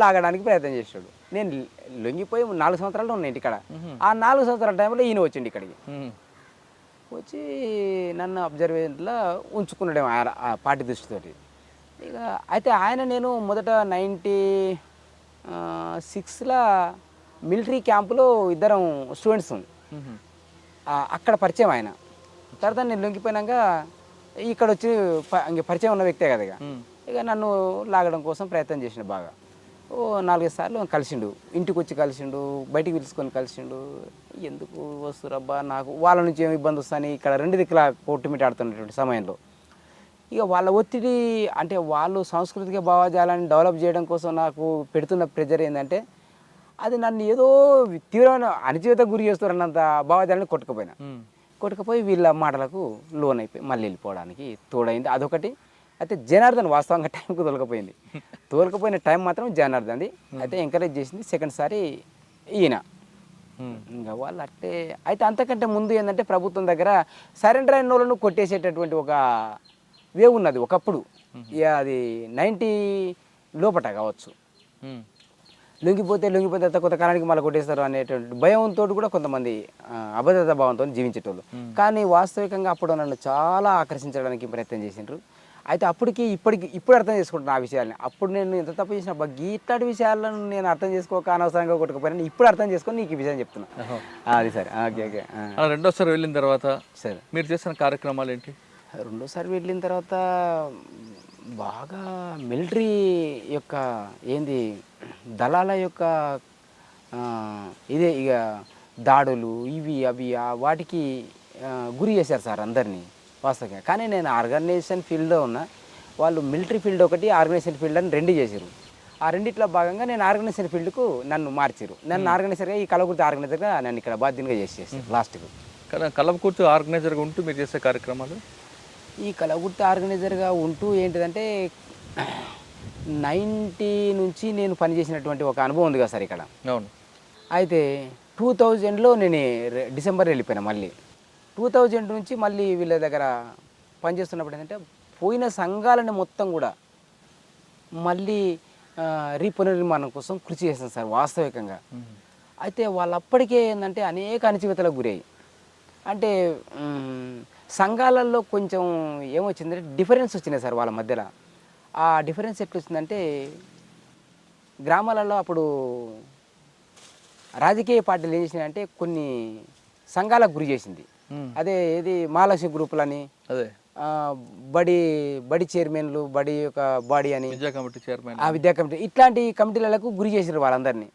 లాగడానికి ప్రయత్నం చేసాడు. నేను లొంగిపోయి 4 సంవత్సరాలు ఉన్నాయండి ఇక్కడ. ఆ 4 సంవత్సరాల టైంలో ఈయన వచ్చిండు ఇక్కడికి. వచ్చి నన్ను అబ్జర్వేషన్లో ఉంచుకున్నాడేమో ఆ పార్టీ దృష్టితోటి. ఇక అయితే ఆయన నేను మొదట 96లో మిలిటరీ క్యాంపులో ఇద్దరం స్టూడెంట్స్ అక్కడ పరిచయం ఆయన. తర్వాత నేను లొంగిపోయినాక ఇక్కడ వచ్చి ఇంక పరిచయం ఉన్న వ్యక్తే కదా. ఇక నన్ను లాగడం కోసం ప్రయత్నం చేసిండు బాగా. 4-5 సార్లు కలిసిండు, ఇంటికి వచ్చి కలిసిండు, బయటికి పిలుచుకొని కలిసిండు. ఎందుకు వస్తురబ్బా నాకు వాళ్ళ నుంచి ఏమి ఇబ్బంది వస్తాయని ఇక్కడ 2 దిక్కులా కొట్టుమిటి ఆడుతున్నటువంటి సమయంలో ఇక వాళ్ళ ఒత్తిడి అంటే వాళ్ళు సాంస్కృతిక భావజాలాన్ని డెవలప్ చేయడం కోసం నాకు పెడుతున్న ప్రెజర్ ఏంటంటే అది నన్ను ఏదో తీవ్రమైన అణచివేత గురి చేస్తారన్నంత భావజాలాన్ని కొట్టుకుపోయి వీళ్ళ మాటలకు లోన్ అయిపోయి మళ్ళీ వెళ్ళిపోవడానికి తోడైంది అదొకటి. అయితే జనార్దన్ వాస్తవంగా టైంకు తోలకపోయిన టైం మాత్రం జనార్దన్ది. అయితే ఎంకరేజ్ చేసింది సెకండ్ సారి ఈయన. ఇంకా వాళ్ళు అట్టే అయితే అంతకంటే ముందు ఏంటంటే ప్రభుత్వం దగ్గర సరెండర్ అయిన వాళ్ళను కొట్టేసేటటువంటి ఒక వేవ్ ఉన్నది ఒకప్పుడు. ఇక అది 90 లోపట కావచ్చు. లొంగిపోతే కొంతకాలానికి మళ్ళీ కొట్టేస్తారు అనేటువంటి భయంతో కూడా కొంతమంది అభద్రతా భావంతో జీవించేటోళ్ళు. కానీ వాస్తవికంగా అప్పుడు నన్ను చాలా ఆకర్షించడానికి ప్రయత్నం చేసిండ్రు. అయితే ఇప్పుడు అర్థం చేసుకుంటున్నాను ఆ విషయాన్ని. అప్పుడు నేను ఎంత తప్పు చేసిన ఇట్లాంటి విషయాలను నేను అర్థం చేసుకోక అనవసరంగా కొట్టుకుపోయినా ఇప్పుడు అర్థం చేసుకొని నీకు ఈ విషయం చెప్తున్నా. అది సరే. ఓకే. రెండోసారి వెళ్ళిన తర్వాత సరే మీరు చేసిన కార్యక్రమాలు ఏంటి? రెండోసారి వెళ్ళిన తర్వాత బాగా మిలిటరీ యొక్క దళాల యొక్క ఇదే ఇక దాడులు ఇవి అవి వాటికి గురి చేశారు సార్ అందరినీ వాస్తవంగా. కానీ నేను ఆర్గనైజేషన్ ఫీల్డ్లో ఉన్నా, వాళ్ళు మిలిటరీ ఫీల్డ్ ఒకటి ఆర్గనైజేషన్ ఫీల్డ్ అని 2 చేశారు. ఆ రెండిట్లో భాగంగా నేను ఆర్గనైజేషన్ ఫీల్డ్కు నన్ను మార్చారు. నన్ను ఆర్గనైజర్గా ఈ కలవకుర్తి ఆర్గనైజర్గా నన్ను ఇక్కడ బాధ్యతగా చేసేసారు లాస్ట్కు. కలవకుర్తి ఆర్గనైజర్గా ఉంటూ మీరు చేసే కార్యక్రమాలు ఈ కలవకుర్తి ఆర్గనైజర్గా ఉంటూ ఏంటిదంటే 90 నుంచి నేను పనిచేసినటువంటి ఒక అనుభవం ఉంది కదా సార్ ఇక్కడ. అవును. అయితే 2000లో నేను డిసెంబర్ వెళ్ళిపోయినా. మళ్ళీ 2000 నుంచి మళ్ళీ వీళ్ళ దగ్గర పనిచేస్తున్నప్పుడు ఏంటంటే పోయిన సంఘాలని మొత్తం కూడా మళ్ళీ పునర్నిర్మాణం కోసం కృషి చేస్తాను సార్ వాస్తవికంగా. అయితే వాళ్ళు అప్పటికే ఏంటంటే అనేక అణచివేతలకు గురయ్యాయి. అంటే సంఘాలలో కొంచెం ఏమొచ్చిందంటే డిఫరెన్స్ వచ్చినాయి సార్ వాళ్ళ మధ్యలో. ఆ డిఫరెన్స్ ఎట్లా వచ్చిందంటే గ్రామాలలో అప్పుడు రాజకీయ పార్టీలు ఏం చేసినాయంటే కొన్ని సంఘాలకు గురి చేసింది. అదే ఏది మహాలక్ష్మి గ్రూపులని, అదే బడి చైర్మన్లు, బడి యొక్క బాడీ అని, విద్యా కమిటీ చైర్మన్, ఆ విద్యా కమిటీ ఇట్లాంటి కమిటీలకు గురి చేసారు వాళ్ళందరినీ.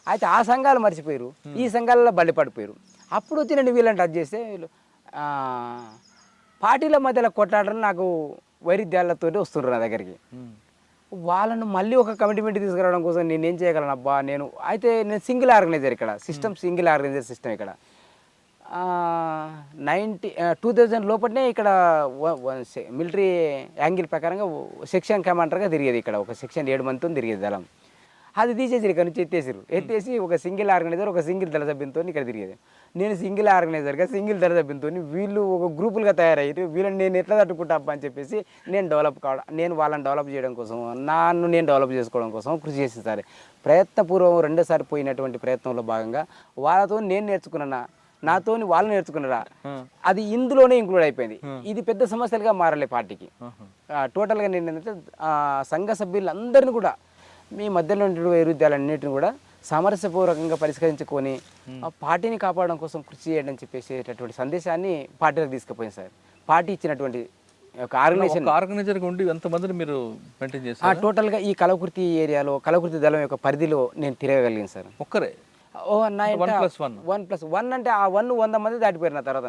అయితే ఆ సంఘాలు మర్చిపోయారు, ఈ సంఘాలలో బలి పడిపోయారు. అప్పుడు వచ్చి నేను వీళ్ళని టచ్ చేస్తే వీళ్ళు పార్టీల మధ్యలో కొట్లాడడం నాకు వైరుధ్యాలతో వస్తున్నారు నా దగ్గరికి. వాళ్ళను మళ్ళీ ఒక కమిట్మెంట్ తీసుకురావడం కోసం నేను ఏం చేయగలను అబ్బా నేను. అయితే నేను సింగిల్ ఆర్గనైజర్ ఇక్కడ సింగిల్ ఆర్గనైజర్ సిస్టమ్ ఇక్కడ 2000 లోపలనే ఇక్కడ మిలిటరీ యాంగిల్ ప్రకారంగా సెక్షన్ కమాండర్గా తిరిగేది. ఇక్కడ ఒక సెక్షన్ 7 మందితో తిరిగేది దళం. అది తీసేసి ఇక్కడ నుంచి ఎత్తేసి ఒక సింగిల్ ఆర్గనైజర్ ఒక సింగిల్ దళ సభ్యులతో ఇక్కడ తిరిగేది. నేను సింగిల్ ఆర్గనైజర్గా సింగిల్ దళ సభ్యులతో వీళ్ళు ఒక గ్రూపులుగా తయారయ్యారు. వీళ్ళని నేను ఎట్లా తట్టుకుంటా అబ్బా అని చెప్పేసి నేను వాళ్ళని డెవలప్ చేయడం కోసం నేను డెవలప్ చేసుకోవడం కోసం కృషి చేసి సరే ప్రయత్నపూర్వం రెండోసారి పోయినటువంటి ప్రయత్నంలో భాగంగా వాళ్ళతో నేను నేర్చుకున్నా, నాతోని వాళ్ళు నేర్చుకున్నారా, అది ఇందులోనే ఇంక్లూడ్ అయిపోయింది. ఇది పెద్ద సమస్యలుగా మారలే పార్టీకి. టోటల్గా నేను ఏంటంటే సంఘ సభ్యులందరినీ కూడా మీ మధ్యలో ఉండే వైరుధ్యాలన్నింటిని కూడా సామరస్యపూర్వకంగా పరిష్కరించుకొని ఆ పార్టీని కాపాడడం కోసం కృషి చేయడం చెప్పేసేటటువంటి సందేశాన్ని పార్టీలకు తీసుకుపోయింది సార్. పార్టీ ఇచ్చినటువంటి ఒక ఆర్గనైజర్గా ఉండి ఎంతమందిని మీరు మెయింటైన్ చేస్తారు? టోటల్గా ఈ కలవకుర్తి ఏరియాలో కలవకుర్తి దళం యొక్క పరిధిలో నేను తిరగగలిగాను సార్. ఒక్కరే? ఓ నా 1+1 అంటే ఆ 100 మంది దాటిపోయారు నా తర్వాత.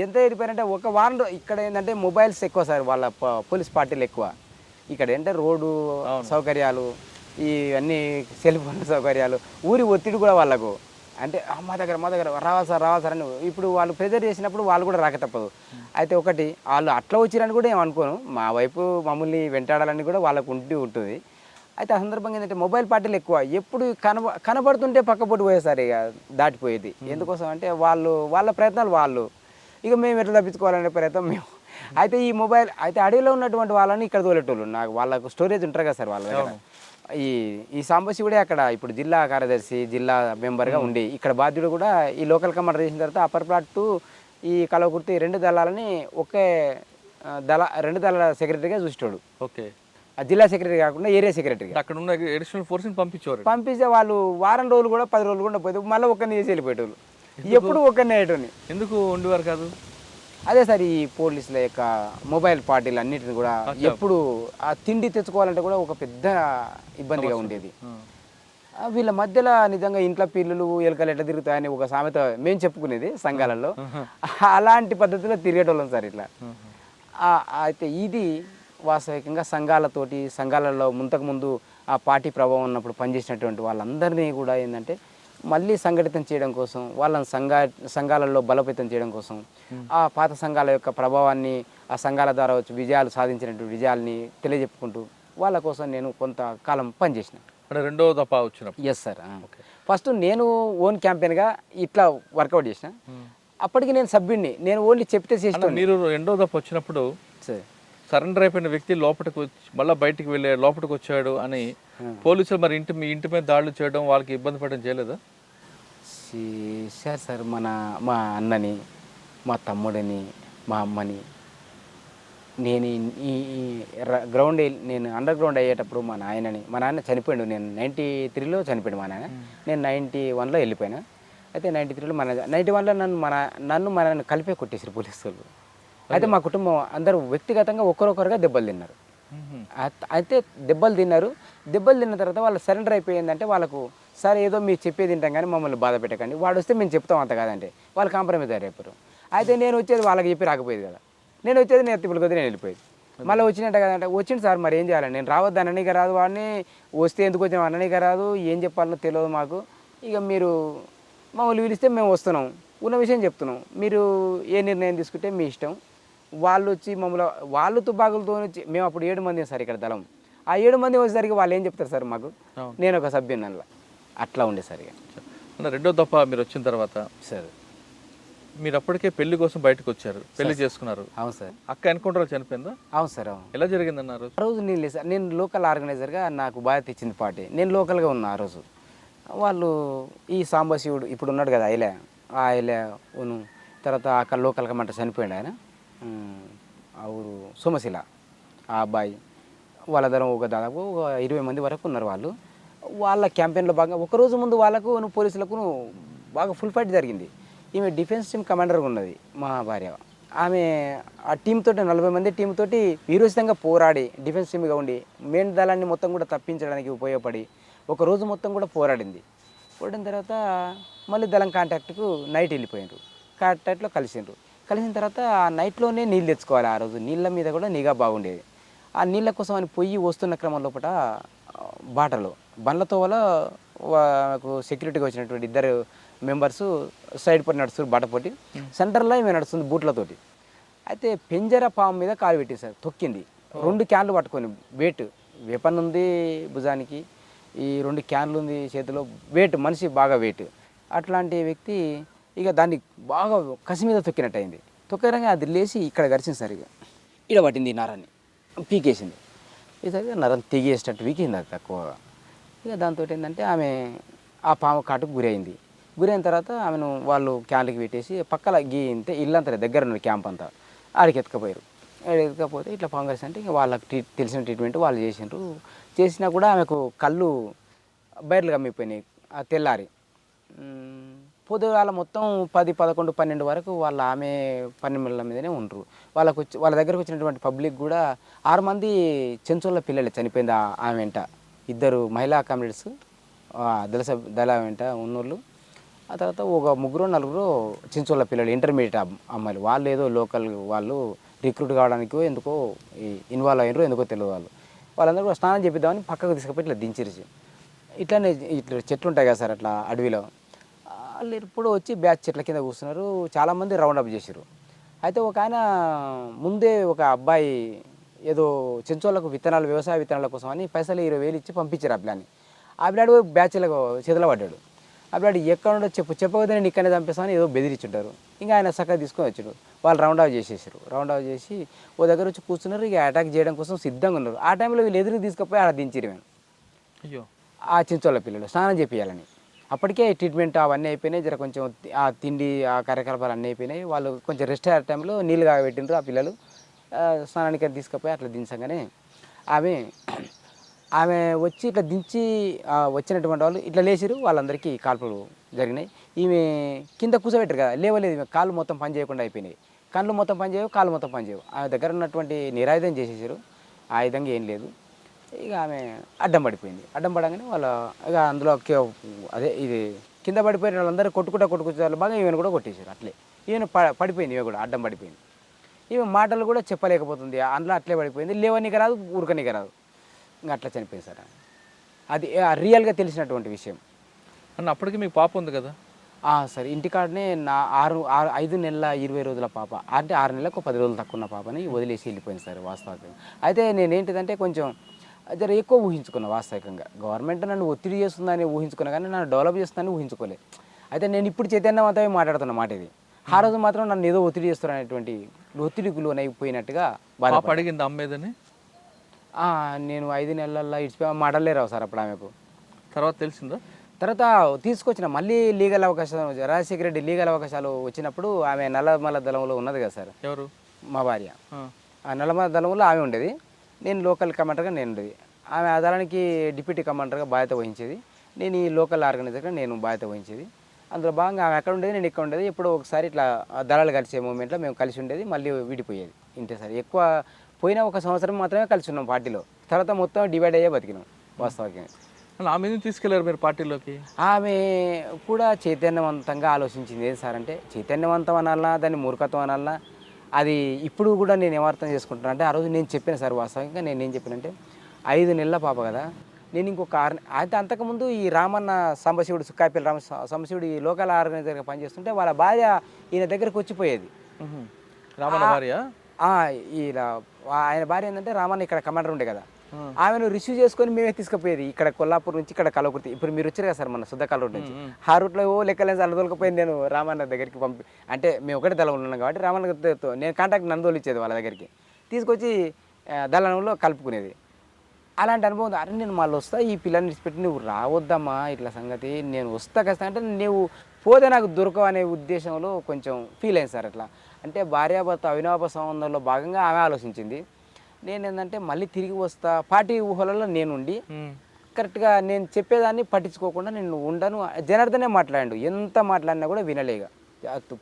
ఎంత వెళ్ళిపోయారంటే ఒక వారంలో ఇక్కడ ఏంటంటే మొబైల్స్ ఎక్కువ సార్, వాళ్ళ పోలీస్ పార్టీలు ఎక్కువ. ఇక్కడ ఏంటంటే రోడ్డు సౌకర్యాలు, ఇవన్నీ సెల్ ఫోన్ సౌకర్యాలు, ఊరి ఒత్తిడి కూడా వాళ్ళకు అంటే మా దగ్గర రావాలి సార్ అని ఇప్పుడు వాళ్ళు ప్రెజర్ చేసినప్పుడు వాళ్ళు కూడా రాక తప్పదు. అయితే ఒకటి వాళ్ళు అట్లా వచ్చిరని కూడా ఏమనుకోను, మా వైపు మమ్మల్ని వెంటాడాలని కూడా వాళ్ళకు ఉంటుంది. అయితే ఆ సందర్భంగా ఏంటంటే మొబైల్ పార్టీలు ఎక్కువ, ఎప్పుడు కనబడుతుంటే పక్కపొట్టు పోయేసారి ఇక దాటిపోయేది. ఎందుకోసం అంటే వాళ్ళ ప్రయత్నాలు వాళ్ళు, ఇక మేము ఎట్లా తప్పించుకోవాలనే ప్రయత్నం మేము. అయితే ఈ మొబైల్ అయితే అడవిలో ఉన్నటువంటి వాళ్ళని ఇక్కడ తోలేటోళ్ళు, నాకు వాళ్ళకు స్టోరేజ్ ఉంటారు కదా సార్ వాళ్ళ దగ్గర. ఈ సాంబశివుడే అక్కడ ఇప్పుడు జిల్లా కార్యదర్శి, జిల్లా మెంబర్గా ఉండి ఇక్కడ బాధ్యుడు కూడా ఈ లోకల్ కమాండర్ చేసిన తర్వాత అప్పర్ ప్లాట్ ఈ కలవకుర్తి 2 దళాలని ఒకే రెండు దళాల సెక్రటరీగా చూసేటోడు. ఓకే. ఆ జిల్లా సెక్రటరీ కాకుండా ఏరియా సెక్రటరీ అక్కడ ఉన్న అడిషనల్ ఫోర్స్ని పంపిస్తే వాళ్ళు వారం రోజులు కూడా 10 రోజులు కూడా పోతే మళ్ళీ ఒక్కరిని చేసి వెళ్ళిపోయేటోళ్ళు. ఎప్పుడు ఒక్కరిని అయ్యేటోని. ఎందుకు ఉండేవారు కాదు? అదే సార్, ఈ పోలీసుల యొక్క మొబైల్ పార్టీలు అన్నిటిని కూడా ఎప్పుడు ఆ తిండి తెచ్చుకోవాలంటే కూడా ఒక పెద్ద ఇబ్బందిగా ఉండేది. వీళ్ళ మధ్యలో నిజంగా ఇంట్లో పిల్లలు ఎలకలు ఎట్లా తిరుగుతాయని ఒక సామెత మేము చెప్పుకునేది సంఘాలలో. అలాంటి పద్ధతిలో తిరిగేటోళ్ళం సార్ ఇట్లా. అయితే ఇది వాస్తవికంగా సంఘాలలో ముందు ఆ పార్టీ ప్రభావం ఉన్నప్పుడు పనిచేసినటువంటి వాళ్ళందరినీ కూడా ఏంటంటే మళ్ళీ సంఘటితం చేయడం కోసం, వాళ్ళని సంఘాలలో బలోపేతం చేయడం కోసం, ఆ పాత సంఘాల యొక్క ప్రభావాన్ని ఆ సంఘాల ద్వారా వచ్చి సాధించినటువంటి విజయాల్ని తెలియజెప్పుకుంటూ వాళ్ళ కోసం నేను కొంతకాలం పనిచేసిన. అంటే రెండో దఫా వచ్చినప్పుడు? Yes sir. ఫస్ట్ నేను ఓన్ క్యాంపెయిన్గా ఇట్లా వర్కౌట్ చేసిన. అప్పటికి నేను సభ్యుడిని, నేను ఓన్లీ చెప్తే చేసిన. మీరు రెండో దఫా వచ్చినప్పుడు సార్ సరెండర్ అయిపోయిన వ్యక్తి లోపలికి వచ్చి మళ్ళీ బయటికి వెళ్ళే లోపలికి వచ్చాడు అని పోలీసులు మరి మీ ఇంటి మీద దాడులు చేయడం, వాళ్ళకి ఇబ్బంది పడడం చేయలేదా? సార్ మా అన్నని, మా తమ్ముడిని, మా అమ్మని నేను నేను అండర్ గ్రౌండ్ అయ్యేటప్పుడు మా నాన్న చనిపోయాడు. నేను 93లో చనిపోయాడు మా నాన్న. నేను 91లో వెళ్ళిపోయినా. అయితే 93లో 91లో నన్ను కలిపే కొట్టేసారు పోలీసు వాళ్ళు. అయితే మా కుటుంబం అందరూ వ్యక్తిగతంగా ఒకరొకరుగా దెబ్బలు తిన్నారు. అయితే దెబ్బలు తిన్న తర్వాత వాళ్ళు సరెండర్ అయిపోయిందంటే వాళ్ళకు సరే ఏదో మీరు చెప్పేది తింటాం కానీ మమ్మల్ని బాధ పెట్టకండి, వాడు వస్తే మేము చెప్తాం అంత కాదంటే వాళ్ళు కాంప్రమైజ్ అయిపోయారు. అయితే నేను వచ్చేది వాళ్ళకి చెప్పి రాకపోయేది కదా, నేను వచ్చేది నేను తిప్పులు కొద్ది నేను వెళ్ళిపోయేది. మళ్ళీ వచ్చినట్టు కదంటే వచ్చింది సార్ మరి ఏం చేయాలి, నేను రావద్దు అననీక రాదు, వాడిని వస్తే ఎందుకు వచ్చినా అననీక రాదు, ఏం చెప్పాలనో తెలియదు మాకు, ఇక మీరు మమ్మల్ని పిలిస్తే మేము వస్తున్నాం, ఉన్న విషయం చెప్తున్నాం, మీరు ఏ నిర్ణయం తీసుకుంటే మీ ఇష్టం. వాళ్ళు వచ్చి వాళ్ళు తుపాకులతో వచ్చి మేము అప్పుడు 7 మంది సార్ ఇక్కడ దళం. ఆ 7 మంది వచ్చేసరికి వాళ్ళు ఏం చెప్తారు సార్ మాకు, నేను ఒక సభ్యుని అలా అట్లా ఉండే సార్. ఇక రెండో దఫా మీరు వచ్చిన తర్వాత సార్ మీరు అప్పటికే పెళ్లి కోసం బయటకు వచ్చారు, పెళ్లి చేసుకున్నారు. అవును సార్. అక్క ఎన్కౌంటర్ చనిపోయిందా? అవును సార్. అవును. ఎలా జరిగిందన్నారు? ఆ రోజు నేను లేదు సార్, నేను లోకల్ ఆర్గనైజర్గా నాకు బాధ్యత ఇచ్చింది పార్టీ, నేను లోకల్గా ఉన్నా ఆ రోజు. వాళ్ళు ఈ సాంబశివుడు ఇప్పుడు ఉన్నాడు కదా ఐలే ఉను తర్వాత అక్కడ లోకల్ కమంట చనిపోయాడు ఆయన, ఆ ఊరు సోమశిల, ఆ అబ్బాయి వాళ్ళ ఒక దాదాపు 20 మంది వరకు ఉన్నారు వాళ్ళు. వాళ్ళ క్యాంపెయిన్లో భాగంగా ఒకరోజు ముందు వాళ్ళకు పోలీసులకు బాగా ఫుల్ ఫైట్ జరిగింది. ఈమె డిఫెన్స్ టీమ్ కమాండర్గా ఉన్నది మా భార్య. ఆమె ఆ టీంతో 40 మంది టీంతో వీరోచితంగా పోరాడి డిఫెన్స్ టీమ్గా ఉండి మెయిన్ దళాన్ని మొత్తం కూడా తప్పించడానికి ఉపయోగపడి ఒక రోజు మొత్తం కూడా పోరాడిన తర్వాత మళ్ళీ దళం కాంటాక్ట్కు నైట్ వెళ్ళిపోయినారు. కాంటాక్ట్లో కలిసిన తర్వాత ఆ నైట్లోనే నీళ్ళు తెచ్చుకోవాలి. ఆ రోజు నీళ్ళ మీద కూడా నిఘా బాగుండేది. ఆ నీళ్ళ కోసం అని పొయ్యి వస్తున్న క్రమం లోపల బండ్లతో సెక్యూరిటీగా వచ్చినటువంటి 2 మెంబర్స్ సైడ్ పడి నడుస్తారు బాటపోటి, సెంటర్లో ఈమె నడుస్తుంది బూట్లతోటి. అయితే పెంజర పాము మీద కాలు పెట్టింది సార్, తొక్కింది. 2 క్యాన్లు పట్టుకొని వెపన్ ఉంది భుజానికి, ఈ 2 క్యాన్లు ఉంది చేతిలో, వెయిట్ మనిషి బాగా వెయిట్. అట్లాంటి వ్యక్తి ఇక దాన్ని బాగా కసి మీద తొక్కినట్టు అయింది. తొక్కగానే అది లేచి ఇక్కడ గరిచింది సార్. ఇక ఈడ పట్టింది ఈ నరాన్ని, పీకేసింది. ఈసారి నరం తెగేసేటట్టు వీకింది అది తక్కువగా. ఇక దాంతో ఏంటంటే ఆమె ఆ పాము కాటుకు గురైంది. గురైన తర్వాత ఆమెను వాళ్ళు క్యాన్లకి పెట్టేసి పక్కల గీంతే ఇల్లంతా దగ్గర ఉన్న క్యాంప్ అంతా ఆడికి ఎత్తుకపోయారు. ఎత్తుకపోతే ఇట్లా పాము కరిసి అంటే ఇక వాళ్ళకి తెలిసిన ట్రీట్మెంట్ వాళ్ళు చేసిండ్రు. చేసినా కూడా ఆమెకు కళ్ళు బయర్లు కమ్మిపోయినాయి ఆ తెల్లారి. పొద్దుగాల మొత్తం 10, 11, 12 వరకు ఆమె పన్నెండుల మీదనే ఉండరు. వాళ్ళ దగ్గరకు వచ్చినటువంటి పబ్లిక్ కూడా 6 మంది చెంచోళ్ళ పిల్లలే చనిపోయింది ఆమె వెంట. 2 మహిళా కామ్రేడ్స్ దళ వెంట ఉన్నోళ్ళు. ఆ తర్వాత ఒక 3, 4 చెంచోళ్ళ పిల్లలు ఇంటర్మీడియట్ అమ్మాయిలు. వాళ్ళు ఏదో లోకల్ వాళ్ళు రిక్రూట్ కావడానికో ఎందుకో ఇన్వాల్వ్ అయ్యారో ఎందుకో తెలియదు. వాళ్ళందరూ కూడా స్నానం చేపిద్దామని పక్కకు తీసుకుపోయి ఇట్లా దించిరిచి ఇట్లానే ఇట్లా చెట్లు ఉంటాయి కదా సార్ అట్లా అడవిలో. వాళ్ళు ఎప్పుడు వచ్చి బ్యాచ్ చెట్ల కింద కూర్చున్నారు. చాలామంది రౌండప్ చేశారు. అయితే ఒక ఆయన ముందే ఒక అబ్బాయి ఏదో చెంచోళ్ళకు వ్యవసాయ విత్తనాల కోసం అని పైసలు 20,000 ఇచ్చి పంపించారు ఆ పిల్లని. ఆ పిల్లాడు బ్యాచ్లకు చేతిలో పడ్డాడు. ఆ పిల్లాడు ఎక్కడ ఉండో చెప్పకపోతే నేను ఇక్కడనే చంపేస్తామని ఏదో బెదిరించుంటారు. ఇంకా ఆయన చక్కగా తీసుకొని వచ్చాడు. వాళ్ళు రౌండప్ చేసేసారు. రౌండప్ చేసి ఓ దగ్గర వచ్చి కూర్చున్నారు. ఇక అటాక్ చేయడం కోసం సిద్ధంగా ఉన్నారు. ఆ టైంలో వీళ్ళు ఎదురు తీసుకుపోయి ఆడ దించిరు మేము. అయ్యో, ఆ చెంచోళ్ళ పిల్లలు స్నానం చేపియాలని. అప్పటికే ట్రీట్మెంట్ అవన్నీ అయిపోయినాయి. జర కొంచెం ఆ తిండి ఆ కార్యకలాపాలు అన్నీ అయిపోయినాయి. వాళ్ళు కొంచెం రెస్ట్ అయ్యే టైంలో నీళ్ళు కాగబెట్టిండ్రు ఆ పిల్లలు. స్నానానికి తీసుకుపోయి అట్లా దించగానే ఆమె వచ్చి ఇట్లా దించి వచ్చినటువంటి వాళ్ళు ఇట్లా లేచిరు. వాళ్ళందరికీ కాల్పులు జరిగినాయి. ఈమె కింద కూర్చోబెట్టారు కదా, లేవలేదు. ఈమె కాళ్ళు మొత్తం పని చేయకుండా అయిపోయినాయి. కళ్ళు మొత్తం పని చేయవు, కాళ్ళు మొత్తం పని చేయవు. ఆమె దగ్గర ఉన్నటువంటి నిరాయుధం చేసేసారు. ఆయుధంగా ఏం లేదు. ఇక ఆమె అడ్డం పడిపోయింది. అడ్డం పడగానే ఇక అందులో అదే ఇది కింద పడిపోయిన వాళ్ళందరూ కొట్టుకుంటారు బాగా ఈమెను కూడా కొట్టేశారు. అట్లే ఈమెను పడిపోయింది. ఈమె కూడా అడ్డం పడిపోయింది. ఈమె మాటలు కూడా చెప్పలేకపోతుంది. అందులో అట్లే పడిపోయింది. లేవనీకి రాదు, ఊరకనీకి రాదు. ఇంకా అట్లా చనిపోయింది సార్. అది రియల్గా తెలిసినటువంటి విషయం అన్న. అప్పటికి మీకు పాప ఉంది కదా? సార్ ఇంటికాడనే నా 5 నెలల 20 రోజుల పాప, అంటే 6 నెలలకు 10 రోజులు తక్కువ ఉన్న పాపని వదిలేసి వెళ్ళిపోయింది సార్ వాస్తవంగా. అయితే నేనేంటిదంటే కొంచెం జర ఎక్కువ ఊహించుకున్నా వాస్తవికంగా. గవర్నమెంట్ నన్ను ఒత్తిడి చేస్తుందని ఊహించుకున్నా కానీ నన్ను డెవలప్ చేస్తుందని ఊహించుకోలే. అయితే నేను ఇప్పుడు చైతన్యవంతమే మాట్లాడుతున్న మాట ఇది. ఆ రోజు మాత్రం నన్ను ఏదో ఒత్తిడి చేస్తున్నారనేటువంటి ఒత్తిడికి లోనైపోయినట్టుగా పాప అడిగింది అమ్మేదని. నేను 5 నెలల్లో ఇడిచిపోయా మాటలే రావు సార్ అప్పుడు ఆమెకు. తర్వాత తెలిసిందా? తర్వాత తీసుకొచ్చిన మళ్ళీ లీగల్ అవకాశం రాజశేఖర రెడ్డి లీగల్ అవకాశాలు వచ్చినప్పుడు ఆమె నల్లమల దళంలో ఉన్నది కదా సార్. ఎవరు? మా భార్య. ఆ నల్లమల దళంలో ఆమె ఉండేది. నేను లోకల్ కమాండర్గా నేను ఉండేది. ఆమె ఆ దళానికి డిప్యూటీ కమాండర్గా బాధ్యత వహించేది. నేను ఈ లోకల్ ఆర్గనైజర్గా నేను బాధ్యత వహించేది. అందులో భాగంగా ఆమె అక్కడ ఉండేది, నేను ఇక్కడ ఉండేది. ఎప్పుడో ఒకసారి ఇట్లా దళాలు కలిసే మూమెంట్లో మేము కలిసి ఉండేది, మళ్ళీ విడిపోయేది. ఇంతే సార్. ఎక్కువ పోయినా 1 సంవత్సరం మాత్రమే కలిసి ఉన్నాం పార్టీలో. తర్వాత మొత్తం డివైడ్ అయ్యే బతికినాం వాస్తవంగా. ఆమె తీసుకెళ్లారు మీరు పార్టీలోకి? ఆమె కూడా చైతన్యవంతంగా ఆలోచించింది. ఏది సార్ అంటే చైతన్యవంతం అనాలన్నా, దాన్ని మూర్ఖత్వం అనాలన్నా, అది ఇప్పుడు కూడా నేను ఏమర్థం చేసుకుంటున్నాను అంటే, ఆ రోజు నేను చెప్పిన సార్ వాస్తవంగా నేనేం చెప్పినంటే 5 నెలల పాప కదా, నేను ఇంకొక అయితే అంతకుముందు ఈ రామన్న సాంబశివుడు, సుక్కాయపల్లి రామ సాంబశివుడు ఈ లోకల్ ఆర్గనైజర్గా పనిచేస్తుంటే వాళ్ళ భార్య ఈయన దగ్గరకు వచ్చిపోయేది. రామన్న భార్య? ఇలా ఆయన భార్య ఏంటంటే రామన్న ఇక్కడ కమాండర్ ఉండే కదా, ఆమెను రిసీవ్ చేసుకొని మేమే తీసుకుపోయేది. ఇక్కడ కొల్లాపూర్ నుంచి ఇక్కడ కలవకుర్తి, ఇప్పుడు మీరు వచ్చారు కదా సార్ మన సుద్దకల్ రోడ్ నుంచి, ఆ రూట్లో లెక్కలేసి అల్లదోలకపోయింది. నేను రామన్న దగ్గరికి అంటే మేము ఒకటే దళం ఉన్నాం కాబట్టి రామన్నతో నేను కాంటాక్ట్ నందోలు ఇచ్చేది వాళ్ళ దగ్గరికి, తీసుకొచ్చి దళంలో కలుపుకునేది. అలాంటి అనుభవం. అరే నేను మళ్ళీ వస్తా, ఈ పిల్లని విడిచిపెట్టి నువ్వు రావద్దమ్మా, ఇట్లా సంగతి నేను వస్తా ఖచ్చితంగా అంటే నువ్వు పోతే నాకు దొరకవు అనే ఉద్దేశంలో కొంచెం ఫీల్ అయింది సార్. అట్లా అంటే భార్యాభర్త అవినాభ సంబంధంలో భాగంగా ఆమె ఆలోచించింది. నేను ఏంటంటే మళ్ళీ తిరిగి వస్తా పార్టీ ఊహలలో నేనుండి కరెక్ట్గా నేను చెప్పేదాన్ని పట్టించుకోకుండా నేను ఉండను. జనార్దనే మాట్లాడాడు, ఎంత మాట్లాడినా కూడా వినలేగా.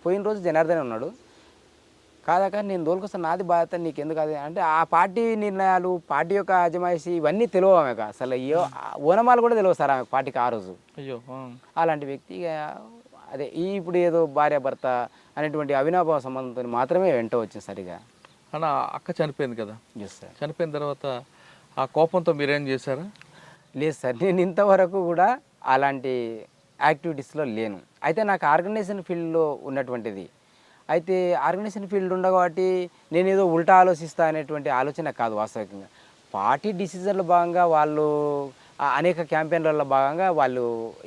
పోయిన రోజు జనార్దనే ఉన్నాడు. కాదాక నేను దోలుకొస్తాను, నాది బాధ్యత, నీకు ఎందుకు అది అంటే ఆ పార్టీ నిర్ణయాలు, పార్టీ యొక్క అజమాయిషీ ఇవన్నీ తెలియవు ఆమెకు. అసలు ఓనమాలు కూడా తెలియవు సార్ ఆమె పార్టీకి ఆ రోజు. అయ్యో, అలాంటి వ్యక్తి అదే ఇప్పుడు ఏదో భార్యాభర్త అనేటువంటి అవినాభావ సంబంధంతో మాత్రమే వెంట వచ్చింది సరిగా. అన్న అక్క చనిపోయింది కదా, సార్ చనిపోయిన తర్వాత ఆ కోపంతో మీరేం చేశారా? లేదు సార్, నేను ఇంతవరకు కూడా అలాంటి యాక్టివిటీస్లో లేను. అయితే నాకు ఆర్గనైజేషన్ ఫీల్డ్లో ఉన్నటువంటిది. అయితే ఆర్గనైజేషన్ ఫీల్డ్ ఉండ కాబట్టి నేను ఏదో ఉల్టా ఆలోచిస్తా అనేటువంటి ఆలోచన కాదు వాస్తవికంగా. పార్టీ డిసిజన్లో భాగంగా వాళ్ళు అనేక క్యాంపెయిన్లలో భాగంగా వాళ్ళు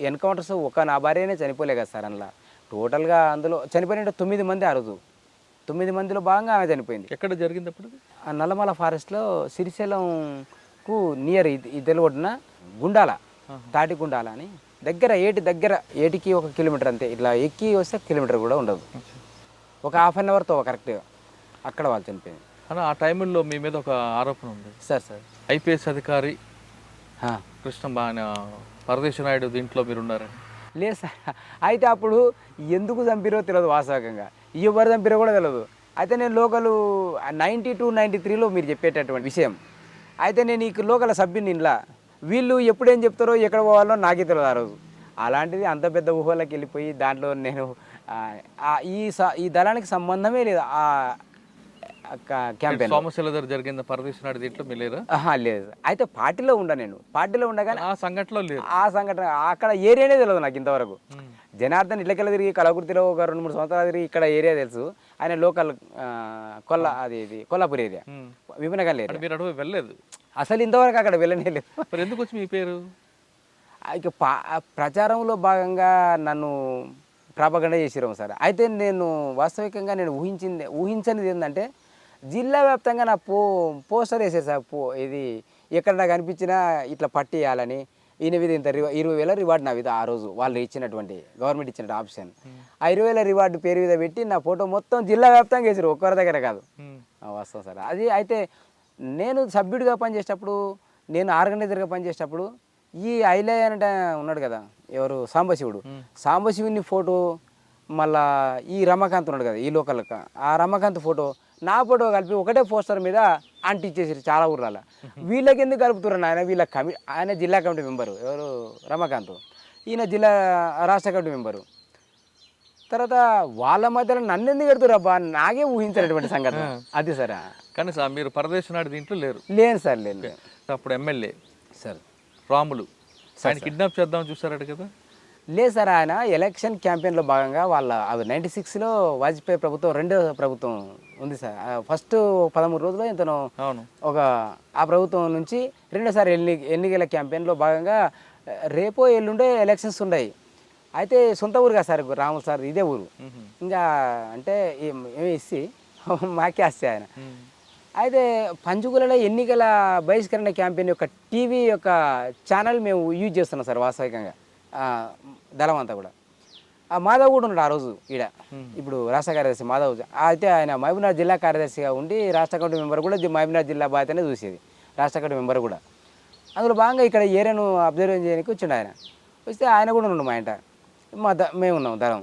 ఎన్కౌంటర్స్ ఒక నా భార్యనే చనిపోలే కదా సార్ అందులో టోటల్గా అందులో చనిపోయిన 9 మంది ఆ రోజు 9 మందిలో భాగంగా ఆమె చనిపోయింది. ఎక్కడ జరిగింది అప్పుడు అది? ఆ నల్లమల ఫారెస్ట్లో శ్రీశైలంకు నియర్ ఇద్దరు ఒడ్డున గుండాల తాటి గుండాల అని దగ్గర ఏటికి 1 కిలోమీటర్ అంతే, ఇట్లా ఎక్కి వస్తే కిలోమీటర్ కూడా ఉండదు, ఒక హాఫ్ అన్ అవర్తో కరెక్ట్గా అక్కడ వాళ్ళు చనిపోయింది. అన్న ఆ టైంలో మీ మీద ఒక ఆరోపణ ఉంది, సార్ ఐపీఎస్ అధికారి కృష్ణ పరదేశ నాయుడు దీంట్లో మీరు ఉన్నారని. లేదు సార్, అయితే అప్పుడు ఎందుకు చంపిరో తెలియదు, వాస్తవికంగా ఎవరు చంపిరో కూడా తెలియదు. అయితే నేను లోకలు 92, 93లో మీరు చెప్పేటటువంటి విషయం, అయితే నేను ఈ లోకల సభ్యుని ఇంట్లో వీళ్ళు ఎప్పుడేం చెప్తారో ఎక్కడ పోవాలో నాకే తెలియదు ఆ రోజు. అలాంటిది అంత పెద్ద ఊహలోకి వెళ్ళిపోయి దాంట్లో నేను ఈ దళానికి సంబంధమే లేదు ఆ క్యాంపెయిన్. సోమశిల దగ్గర జరిగింది పరదేశ నాయుడు దీంట్లో మీరు లేరా? లేదు, అయితే పార్టీలో ఉండగానే ఆ సంఘటనలో లేదు. ఆ సంఘటన అక్కడ ఏరియానే తెలియదు నాకు ఇంతవరకు. జనార్దన్ ఇళ్ళకెళ్ళ తిరిగి కలకుర్తిలో ఒక 2-3 సంవత్సరాలు తిరిగి ఇక్కడ ఏరియా తెలుసు, ఆయన లోకల్ ఇది కొల్లాపూర్ ఏరియా, విమనగల్ ఏరియా. మీరు అటు వెళ్ళలేదు అసలు ఇంతవరకు అక్కడ వెళ్ళనే లేదు. మరి ఎందుకు వచ్చి మీ పేరు? ఇక ప్రచారంలో భాగంగా నన్ను ప్రాపగండ చేసిరాము సార్. అయితే నేను వాస్తవికంగా నేను ఊహించనిది ఏంటంటే జిల్లా వ్యాప్తంగా నా పోస్టర్ వేసారు సార్, ఇది ఎక్కడ నాకు అనిపించినా ఇట్లా పట్టేయాలని. ఈయన మీద ఇంత 20,000 రివార్డు నా మీద ఆ రోజు వాళ్ళు ఇచ్చినటువంటి గవర్నమెంట్ ఇచ్చిన ఆప్షన్, ఆ 20,000 రివార్డు పేరు మీద పెట్టి నా ఫోటో మొత్తం జిల్లా వ్యాప్తంగా వేసారు, ఒక్కరి దగ్గర కాదు. వస్తాం సార్. అది అయితే నేను సభ్యుడిగా పనిచేసేటప్పుడు, నేను ఆర్గనైజర్గా పనిచేసేటప్పుడు ఈ ఐలయ్య అంటే ఉన్నాడు కదా, ఎవరు సాంబశివుని ఫోటో, మళ్ళా ఈ రమాకాంత్ ఉన్నాడు కదా ఈ లోకల్, ఆ రమాకాంత్ ఫోటో నా ఫోటో కలిపి ఒకటే పోస్టర్ మీద అంటించేసారు చాలా ఊర్లలో. వీళ్ళకి ఎందుకు కలుపుతున్నారు ఆయన? ఆయన జిల్లా కమిటీ మెంబరు ఎవరు రమాకాంత్, ఈయన జిల్లా రాష్ట్ర కమిటీ మెంబరు. తర్వాత వాళ్ళ మధ్యలో నన్ను ఎందుకు పెడుతున్నారు అబ్బా, నాకే ఊహించినటువంటి సంఘటన అది సార్. కానీ సార్ మీరు పరదేశ నాయుడు దీంట్లో లేను సార్, లేను. అప్పుడు ఎమ్మెల్యే సార్ రాములు ఆయన కిడ్నాప్ చేద్దామని చూసారట కదా? లేదు సార్, ఆయన ఎలక్షన్ క్యాంపెయిన్లో భాగంగా అది 96లో వాజ్పేయి ప్రభుత్వం, రెండో ప్రభుత్వం ఉంది సార్. ఫస్ట్ 13 రోజులు ఎంతనో ఆ ప్రభుత్వం నుంచి రెండోసారి ఎన్నికల క్యాంపెయిన్లో భాగంగా రేపో ఎల్లుండే ఎలక్షన్స్ ఉన్నాయి. అయితే సొంత ఊరుగా సార్ రాములు సార్, ఇదే ఊరు. ఇంకా అంటే ఏమి మాకే వస్తే ఆయన. అయితే పంచుకులలో ఎన్నికల బహిష్కరణ క్యాంపెయిన్ యొక్క టీవీ యొక్క ఛానల్ మేము యూజ్ చేస్తున్నాం సార్ వాస్తవికంగా, దళం అంతా కూడా. ఆ మాధవ్ కూడా ఉన్నాడు ఆ రోజు ఈడ, ఇప్పుడు రాష్ట్ర కార్యదర్శి మాధవ్. అయితే ఆయన మహబూబ్నగర్ జిల్లా కార్యదర్శిగా ఉండి రాష్ట్ర కమిటీ మెంబర్ కూడా మహబూబ్నగర్ జిల్లా బాధ్యతనే చూసేది, రాష్ట్ర కమిటీ మెంబర్ కూడా. అందులో భాగంగా ఇక్కడ ఏరియాను అబ్జర్వ్ చేయడానికి వచ్చిండు ఆయన. వస్తే ఆయన కూడా ఉన్నాడు మా ఇంట, మేము ఉన్నాం దళం.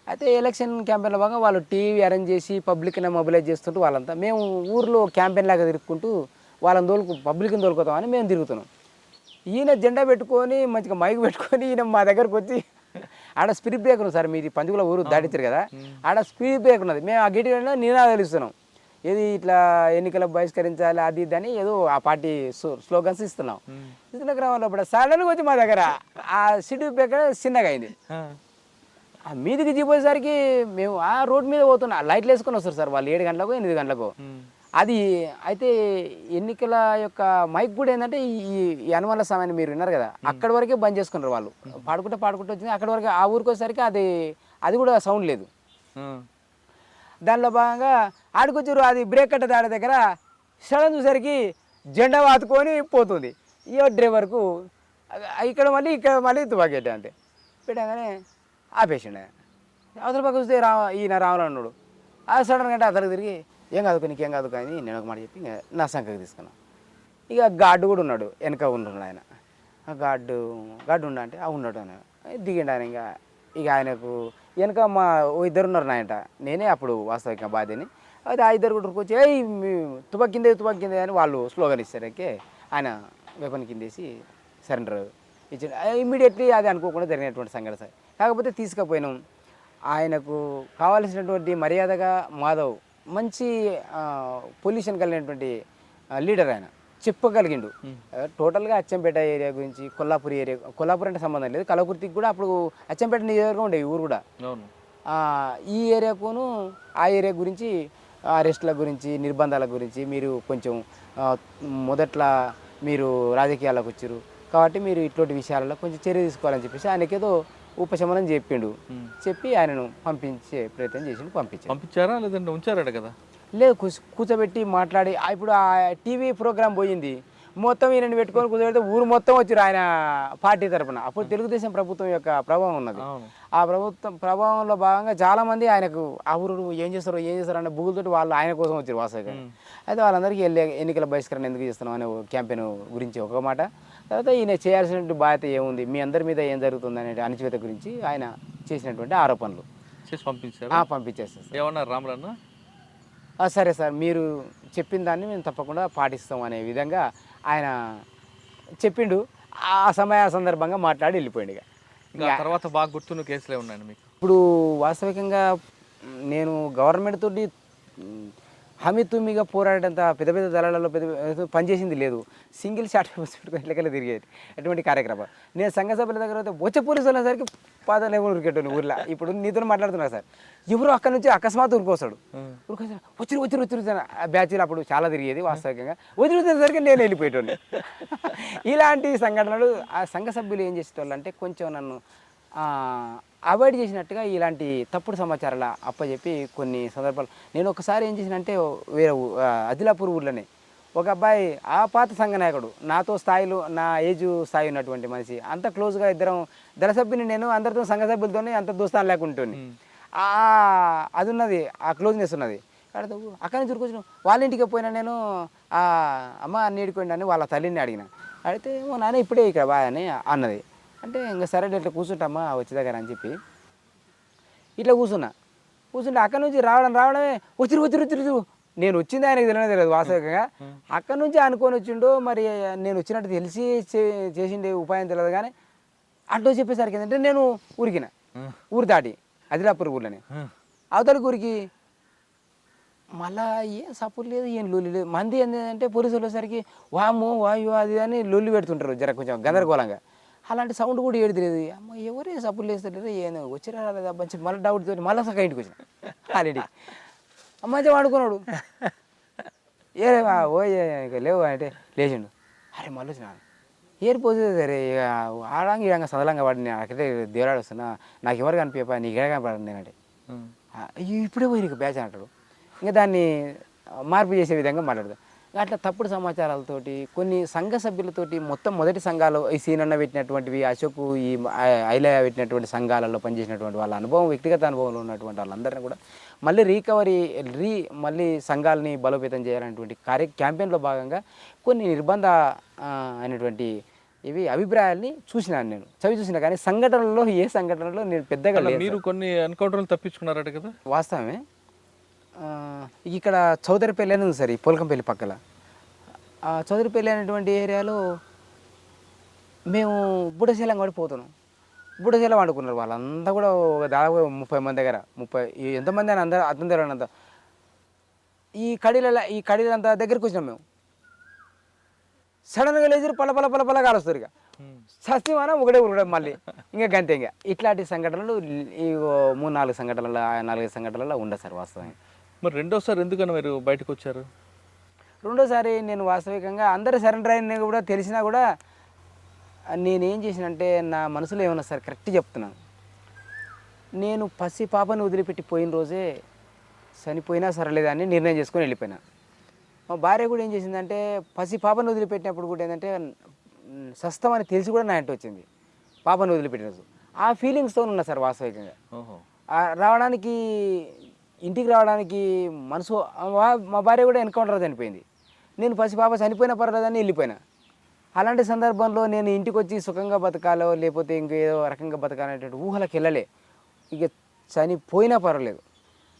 అయితే ఎలక్షన్ క్యాంపెయిన్లో భాగంగా వాళ్ళు టీవీ అరేంజ్ చేసి పబ్లిక్ని మొబిలైజ్ చేస్తుంటూ వాళ్ళంతా మేము ఊర్లో క్యాంపెయిన్ లాగా తిరుక్కుంటూ వాళ్ళని పబ్లిక్ని తోలుకోతామని మేము తిరుగుతున్నాం. ఈయన జెండా పెట్టుకొని మంచిగా మైక్ పెట్టుకొని ఈయన మా దగ్గరకు వచ్చి, ఆడ స్పీడ్ బ్రేక్ ఉంది సార్, మీది పంచుకుల ఊరు దాటించారు కదా, ఆడ స్పీడ్ బ్రేక్ ఉన్నది. మేము ఆ గిటి నినాదాలు ఇస్తున్నాం, ఏది ఇట్లా ఎన్నికలు బహిష్కరించాలి అది ఇది అని ఏదో ఆ పార్టీ స్లోగన్స్ ఇస్తున్నాం. ఇస్తున్న క్రమంలో ఇప్పుడు సడన్గా వచ్చి మా దగ్గర ఆ స్పీడ్ బ్రేక్ చిన్నగా అయింది. ఆ మీదికి దిగిపోయేసరికి మేము ఆ రోడ్ మీద పోతున్నాం, లైట్లు వేసుకొని వస్తారు సార్ వాళ్ళు 7 గంటలకు 8 గంటలకు. అది అయితే ఎన్నికల యొక్క మైక్ కూడా ఏంటంటే ఈ అనుమాన సమయాన్ని మీరు విన్నారు కదా, అక్కడి వరకే బంద్ చేసుకున్నారు వాళ్ళు. పాడుకుంటే వచ్చింది అక్కడి వరకు. ఆ ఊరికి వచ్చేసరికి అది కూడా సౌండ్ లేదు. దానిలో భాగంగా ఆడుకొచ్చారు, అది బ్రేక్ కట్ట దాడి దగ్గర సడన్ చూసరికి జెండా వాతుకొని పోతుంది. ఈ డ్రైవర్కు ఇక్కడ మళ్ళీ తుపాకెట్టే అంతే పెట్టగానే ఆపేసిండు. అవతల పక్క చూస్తే ఈయన రాములు అన్నాడు. అది సడన్ అంటే అతనికి తిరిగి ఏం కాదు నీకేం కాదు కానీ నేను ఒక మాట చెప్పి నా సంఖకి తీసుకున్నాను. ఇక గార్డు కూడా ఉన్నాడు, వెనక ఉన్నాడు ఆయన. ఆ గార్డు ఉండ అంటే ఉన్నాడు ఆయన. దిగిండు ఆయన. ఇక ఆయనకు వెనక మా ఇద్దరు ఉన్నారు నాయట, నేనే అప్పుడు వాస్తవిక బాధ్యని. అయితే ఆ ఇద్దరు కూడా వచ్చి తుపాకి కిందే అని వాళ్ళు స్లోగన్ ఇస్తారకే ఆయన వెపన్ కిందేసి సరెండర్ ఇచ్చాడు. ఇమ్మీడియట్లీ అది అనుకోకుండా జరిగినటువంటి సంఘటన సార్. కాకపోతే తీసుకుపోయినాం. ఆయనకు కావాల్సినటువంటి మర్యాదగా మాధవ్ మంచి పొల్యూషన్ కలిగినటువంటి లీడర్, ఆయన చెప్పగలిగిండు టోటల్గా అచ్చంపేట ఏరియా గురించి, కొల్లాపూర్ అంటే సంబంధం లేదు, కలకుర్తికి కూడా అప్పుడు అచ్చంపేట నియోజకవర్గం ఉండే ఈ ఊరు కూడా. ఈ ఏరియాకును ఆ ఏరియా గురించి, అరెస్టుల గురించి, నిర్బంధాల గురించి మీరు కొంచెం మొదట్లో మీరు రాజకీయాల్లోకి వచ్చారు కాబట్టి మీరు ఇటువంటి విషయాలలో కొంచెం చర్య తీసుకోవాలని చెప్పేసి ఆయనకేదో ఉపశమనం చెప్పిండు. చెప్పి ఆయనను పంపించే ప్రయత్నం చేసిండు, పంపించాడు. పంపించారా లేదంటే ఉంచారట కదా? లేదు, కూర్చోబెట్టి మాట్లాడి ఇప్పుడు ఆ టీవీ ప్రోగ్రాం పోయింది, మొత్తం ఈయనని పెట్టుకొని కూర్చోబెడితే ఊరు మొత్తం వచ్చారు ఆయన పార్టీ తరపున. అప్పుడు తెలుగుదేశం ప్రభుత్వం యొక్క ప్రభావం ఉన్నది. అవును. ఆ ప్రభుత్వం ప్రభావంలో భాగంగా చాలామంది ఆయనకు ఆ ఊరు ఏం చేస్తారు అనే బుగులతోటి వాళ్ళు ఆయన కోసం వచ్చారు వాస్తవంగా. అయితే వాళ్ళందరికీ ఎన్నికల బహిష్కరణ ఎందుకు చేస్తున్నాం అనే క్యాంపెయిన్ గురించి ఒక మాట, తర్వాత ఈయన చేయాల్సినటువంటి బాధ్యత ఏముంది, మీ అందరి మీద ఏం జరుగుతుంది అనే అణచివేత గురించి ఆయన చేసినటువంటి ఆరోపణలు చేసి పంపించారు. పంపించేస్తారు. ఏమన్నారు రాములన్న? సరే సార్, మీరు చెప్పిన దాన్ని మేము తప్పకుండా పాటిస్తాం అనే విధంగా ఆయన చెప్పిండు. ఆ సందర్భంగా మాట్లాడి వెళ్ళిపోయింది. ఇంకా తర్వాత బాగా గుర్తున్న కేసులే ఉన్నాయండి మీకు? ఇప్పుడు వాస్తవికంగా నేను గవర్నమెంట్ తోటి హామీ తుమ్మిగా పోరాడేంత పెద్ద పెద్ద దళాలలో పనిచేసింది లేదు. సింగిల్ షాట్ పెట్టుకుని ఎట్లకెళ్ళి తిరిగేది ఎటువంటి కార్యక్రమం. నేను సంఘ సభ్యుల దగ్గర అయితే వచ్చే పోలీసులు అనేసరికి పాదాలు ఉరికెట్టాను ఊర్లో. ఇప్పుడు నీతో మాట్లాడుతున్నా సార్, ఎవరు అక్కడ నుంచి అకస్మాత్ ఉరికొస్తాడు, వచ్చి బ్యాచ్లు అప్పుడు చాలా తిరిగేది. వాస్తవికంగా వదిలిసరికి నేను వెళ్ళిపోయేటోని. ఇలాంటి సంఘటనలు ఆ సంఘ సభ్యులు ఏం చేసేటోళ్ళు అంటే కొంచెం నన్ను అవాయిడ్ చేసినట్టుగా ఇలాంటి తప్పుడు సమాచారాలు అప్పచెప్పి కొన్ని సందర్భాలు. నేను ఒకసారి ఏం చేసినంటే వేరే ఆదిలాపూర్ ఊర్లోనే ఒక అబ్బాయి, ఆ పాత సంఘ నాయకుడు, నాతో స్థాయిలో నా ఏజ్ స్థాయి ఉన్నటువంటి మనిషి, అంత క్లోజ్గా ఇద్దరం దళ సభ్యుని, నేను అందరితో సంఘ సభ్యులతోనే అంత దోస్తాను లేకుంటుంది. అది ఉన్నది, ఆ క్లోజ్నెస్ ఉన్నది. అక్కడి నుంచి ఉరికొచ్చిన వాళ్ళ ఇంటికి పోయినా నేను అమ్మ నీడిపోయింది అని వాళ్ళ తల్లిని అడిగిన. అడిగితే నాన్న ఇప్పుడే ఇక్కడ బా అని అన్నది. అంటే ఇంకా సరే ఇట్లా కూర్చుంటామా వచ్చే దగ్గర అని చెప్పి ఇట్లా కూర్చుంటే అక్కడి నుంచి రావడమే వచ్చిరు. నేను వచ్చింది ఆయనకు తెలియదు వాస్తవికంగా. అక్కడి నుంచి అనుకొని వచ్చిండో మరి నేను వచ్చినట్టు తెలిసి చేసిండే ఉపాయం తెలియదు. కానీ అట్లా చెప్పేసరికి ఏంటంటే నేను ఊరికిన ఊరు దాటి ఆదిలాపూర్ ఊర్లోనే అవతలికి ఊరికి మళ్ళా ఏం సపోర్ట్ లేదు, ఏం లొల్లి లేదు. మంది ఏంటంటే పోలీసులు వచ్చేసరికి వామో వాయు అది అని లొల్లి పెడుతుంటారు జర కొంచెం గందరగోళంగా. అలాంటి సౌండ్ కూడా ఏది లేదు. అమ్మ ఎవరే సపోర్ట్ లేస్తలేరు, ఏం వచ్చిరా రాలేదా మంచి మళ్ళీ డౌట్ తోటి మళ్ళీ సగం ఇంటికి వచ్చిన ఆల్రెడీ మంచిగా వాడుకున్నాడు. ఓ లేవు అంటే లేచిండు. అరే మళ్ళీ వచ్చిన ఏరిపోతుంది సరే ఇక ఆడంగా ఇడంగా సదలంగా వాడిని నాకైతే దేవుడాడు వస్తున్నా, నాకు ఎవరు కనిపించా నీకు ఎక్కడ కనపడండి నేనంటే ఇప్పుడే పోయి నీకు బ్యాచ్ అంటాడు. ఇంకా దాన్ని మార్పు చేసే విధంగా మాట్లాడతాడు. అట్లా తప్పుడు సమాచారాలతోటి కొన్ని సంఘ సభ్యులతోటి మొత్తం మొదటి సంఘాలు ఈ సీనన్న పెట్టినటువంటివి, అశోక్ ఈ ఐలయ పెట్టినటువంటి సంఘాలలో పనిచేసినటువంటి వాళ్ళ అనుభవం, వ్యక్తిగత అనుభవంలో ఉన్నటువంటి వాళ్ళందరినీ కూడా మళ్ళీ మళ్ళీ సంఘాలని బలోపేతం చేయాలనేటువంటి క్యాంపెయిన్లో భాగంగా కొన్ని నిర్బంధ అయినటువంటి ఇవి అభిప్రాయాల్ని చూసినాను, నేను చూసినా. కానీ సంఘటనలో ఏ సంఘటనలో నేను పెద్దగా మీరు కొన్ని ఎన్కౌంటర్లు తప్పించుకున్నారట కదా? వాస్తవమే. ఇక్కడ చౌదరిపల్లి అని ఉంది సార్, ఈ పోల్కంపల్లి పక్కల. చౌదరిపల్లి అనేటువంటి ఏరియాలో మేము బుడశీలం కూడా పోతున్నాం. బుడశీలం వండుకున్నారు వాళ్ళంతా కూడా దాదాపు 30 మంది దగ్గర, 30 ఎంతమంది అని అర్థం తెలియనంత. ఈ కడీలంతా దగ్గరికి వచ్చినాం మేము. సడన్గా లేచి పల కాలుస్తారు. ఇక సస్తిమాన ఒకటే ఉరకడం మళ్ళీ ఇంకా గంతే. ఇంకా ఇట్లాంటి సంఘటనలు ఈ 3-4 సంఘటనలు 4-5 సంఘటనలు ఉండదు సార్ వాస్తవంగా. మరి రెండోసారి ఎందుకన్నా మీరు బయటకు వచ్చారు? రెండోసారి నేను వాస్తవికంగా అందరూ సరెండర్ అయిన కూడా తెలిసినా కూడా నేనేం చేసినంటే నా మనసులో ఏమన్నా సార్ కరెక్ట్ చెప్తున్నాను. నేను పసి పాపని వదిలిపెట్టి పోయిన రోజే చనిపోయినా సరలేదని నిర్ణయం చేసుకొని వెళ్ళిపోయినా. మా భార్య కూడా ఏం చేసిందంటే పసి పాపను వదిలిపెట్టినప్పుడు కూడా ఏంటంటే సస్తమని తెలిసి కూడా నా ఇంటి వచ్చింది పాపను వదిలిపెట్టిన రోజు. ఆ ఫీలింగ్స్తో ఉన్నా సార్ వాస్తవికంగా. ఇంటికి రావడానికి మనసు మా భార్య కూడా ఎన్కౌంటర్ చనిపోయింది. నేను పసిపాప చనిపోయినా పర్లేదని వెళ్ళిపోయినా. అలాంటి సందర్భంలో నేను ఇంటికి వచ్చి సుఖంగా బతకాలో లేకపోతే ఇంకేదో రకంగా బతకాలనేటువంటి ఊహలకు వెళ్ళలే. ఇక చనిపోయినా పర్వాలేదు,